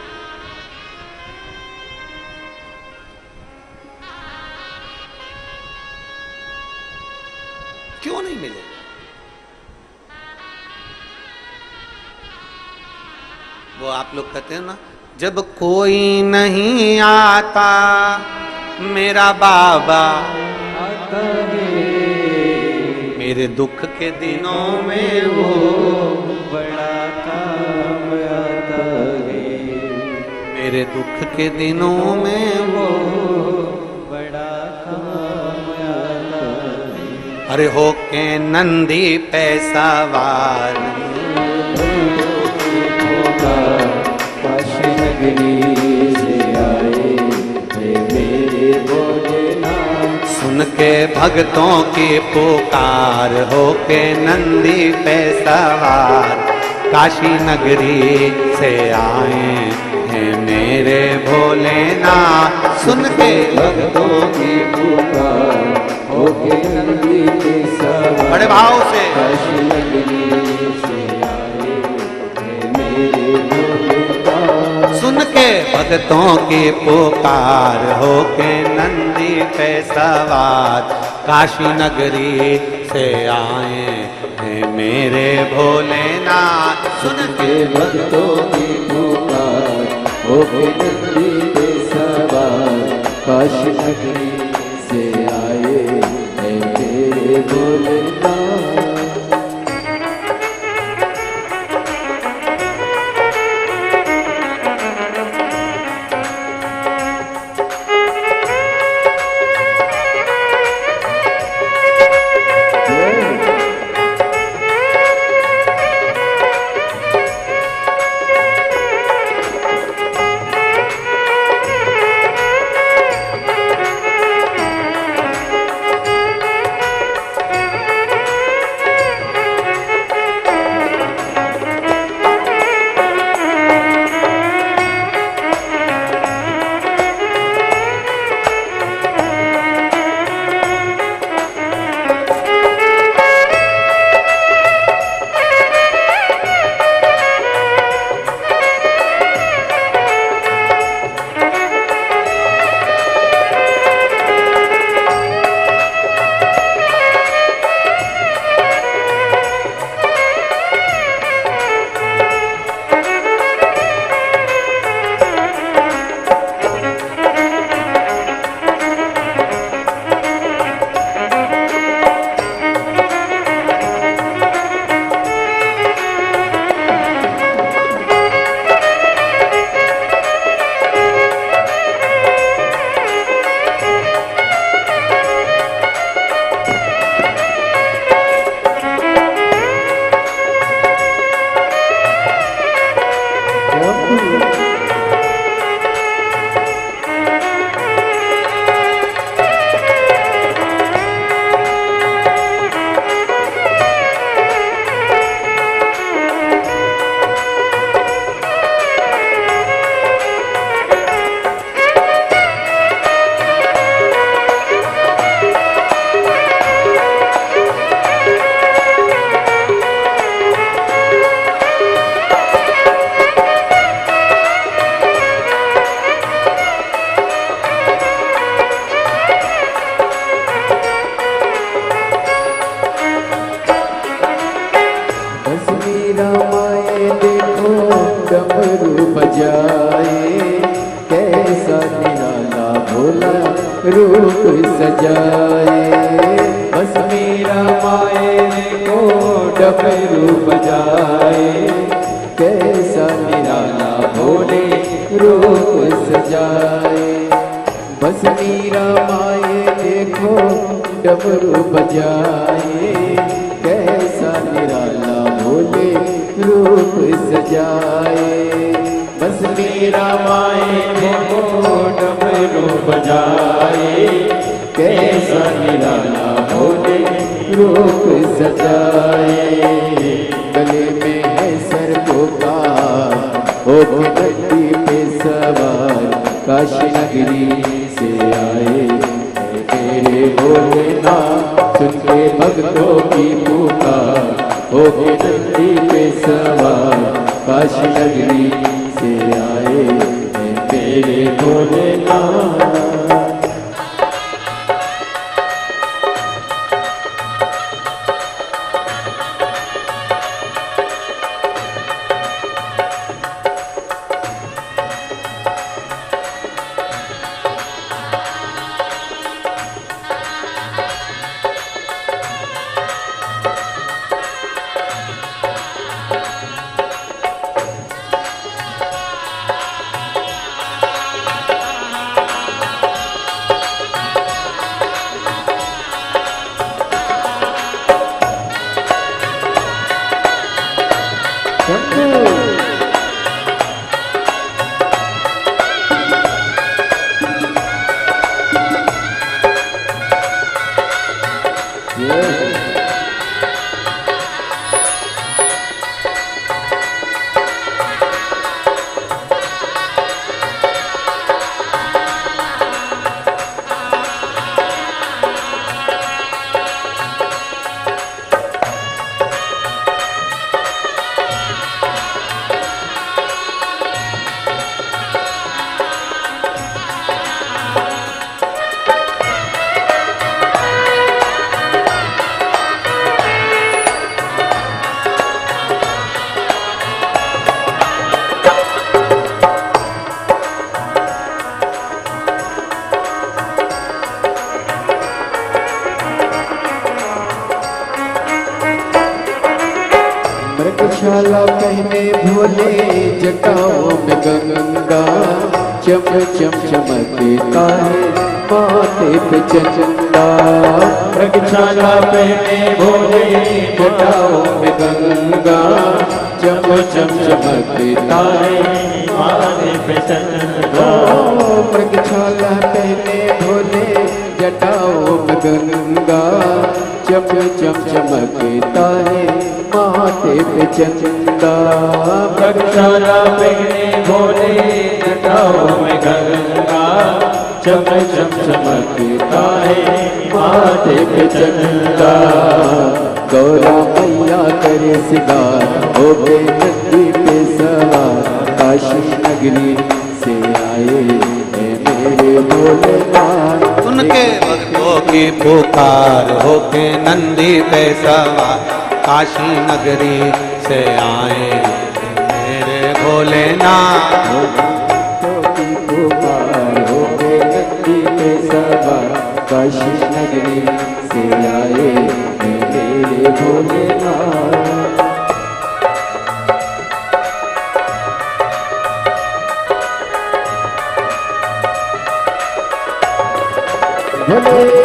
क्यों नहीं मिलेगा? वो आप लोग कहते हैं ना, जब कोई नहीं आता मेरा बाबा आता है, मेरे दुख के दिनों में वो बड़ा काम आता है, मेरे दुख के दिनों में वो बड़ा काम आता है। अरे हो के नंदी पैसा वार से आए मेरे भोलेनाथ, सुन के भक्तों की पुकार हो के नंदी पे सवार, काशी नगरी से आए हैं मेरे भोलेनाथ, सुन के भक्तों की पुकार हो के नंदी पे सवार। बड़े भाव से काशी नगरी से आए हैं मेरे भोलेनाथ, सुन के भक्तों की पुकार हो के नंदी पे सवार, काशी नगरी से आए हैं मेरे भोलेनाथ, सुन के भक्तों की पुकार हो के नंदी पे सवार, काशी नगरी से आए हैं मेरे भोलेनाथ। रूप सजाए, बस मेरा माए को डमरू बजाए, कैसा निराला भोले रूप सजाए। बस मीरा माए देखो डमरू बजाए, कैसा निराला भोले रूप सजाए। बस मीरा माए देखो डमरू बजाए, कैसा निराला भोले रूप सजाए। गले में है सर्पों का होके गद्दी पे सवार, काशी नगरी से आए मेरे भोलेनाथ। सुन के भक्तों की पुकार होके नंदी पे सवार, काशी नगरी से आए मेरे भोलेनाथ। मृगशाला पहने भोले जटाओं में गंगा, चम चम चमकता है माथे पे चंदा। मृगशाला पहने भोले जटाओं में गंगा, चम चम चमकता है माथे पे चंदा। मृगशाला पहने भोले जटाओं में गंगा, चम चम चमकता है माथे पे चंदा। मृगशाला पहने भोले जटाओं में गंगा, चम चम चमकता है माथे पे चंदा। गौरा मैया करे सिगार होके नंदी पे सवार, काशी नगरी से आए मेरे भोलेनाथ। उनके भक्तों की पुकार होके नंदी पे सवार, काशी नगरी से आए मेरे भोलेनाथ। भक्तों की पुकार होके नंदी पे सवार, काशी नगरी से आए मेरे भोलेनाथ। भोले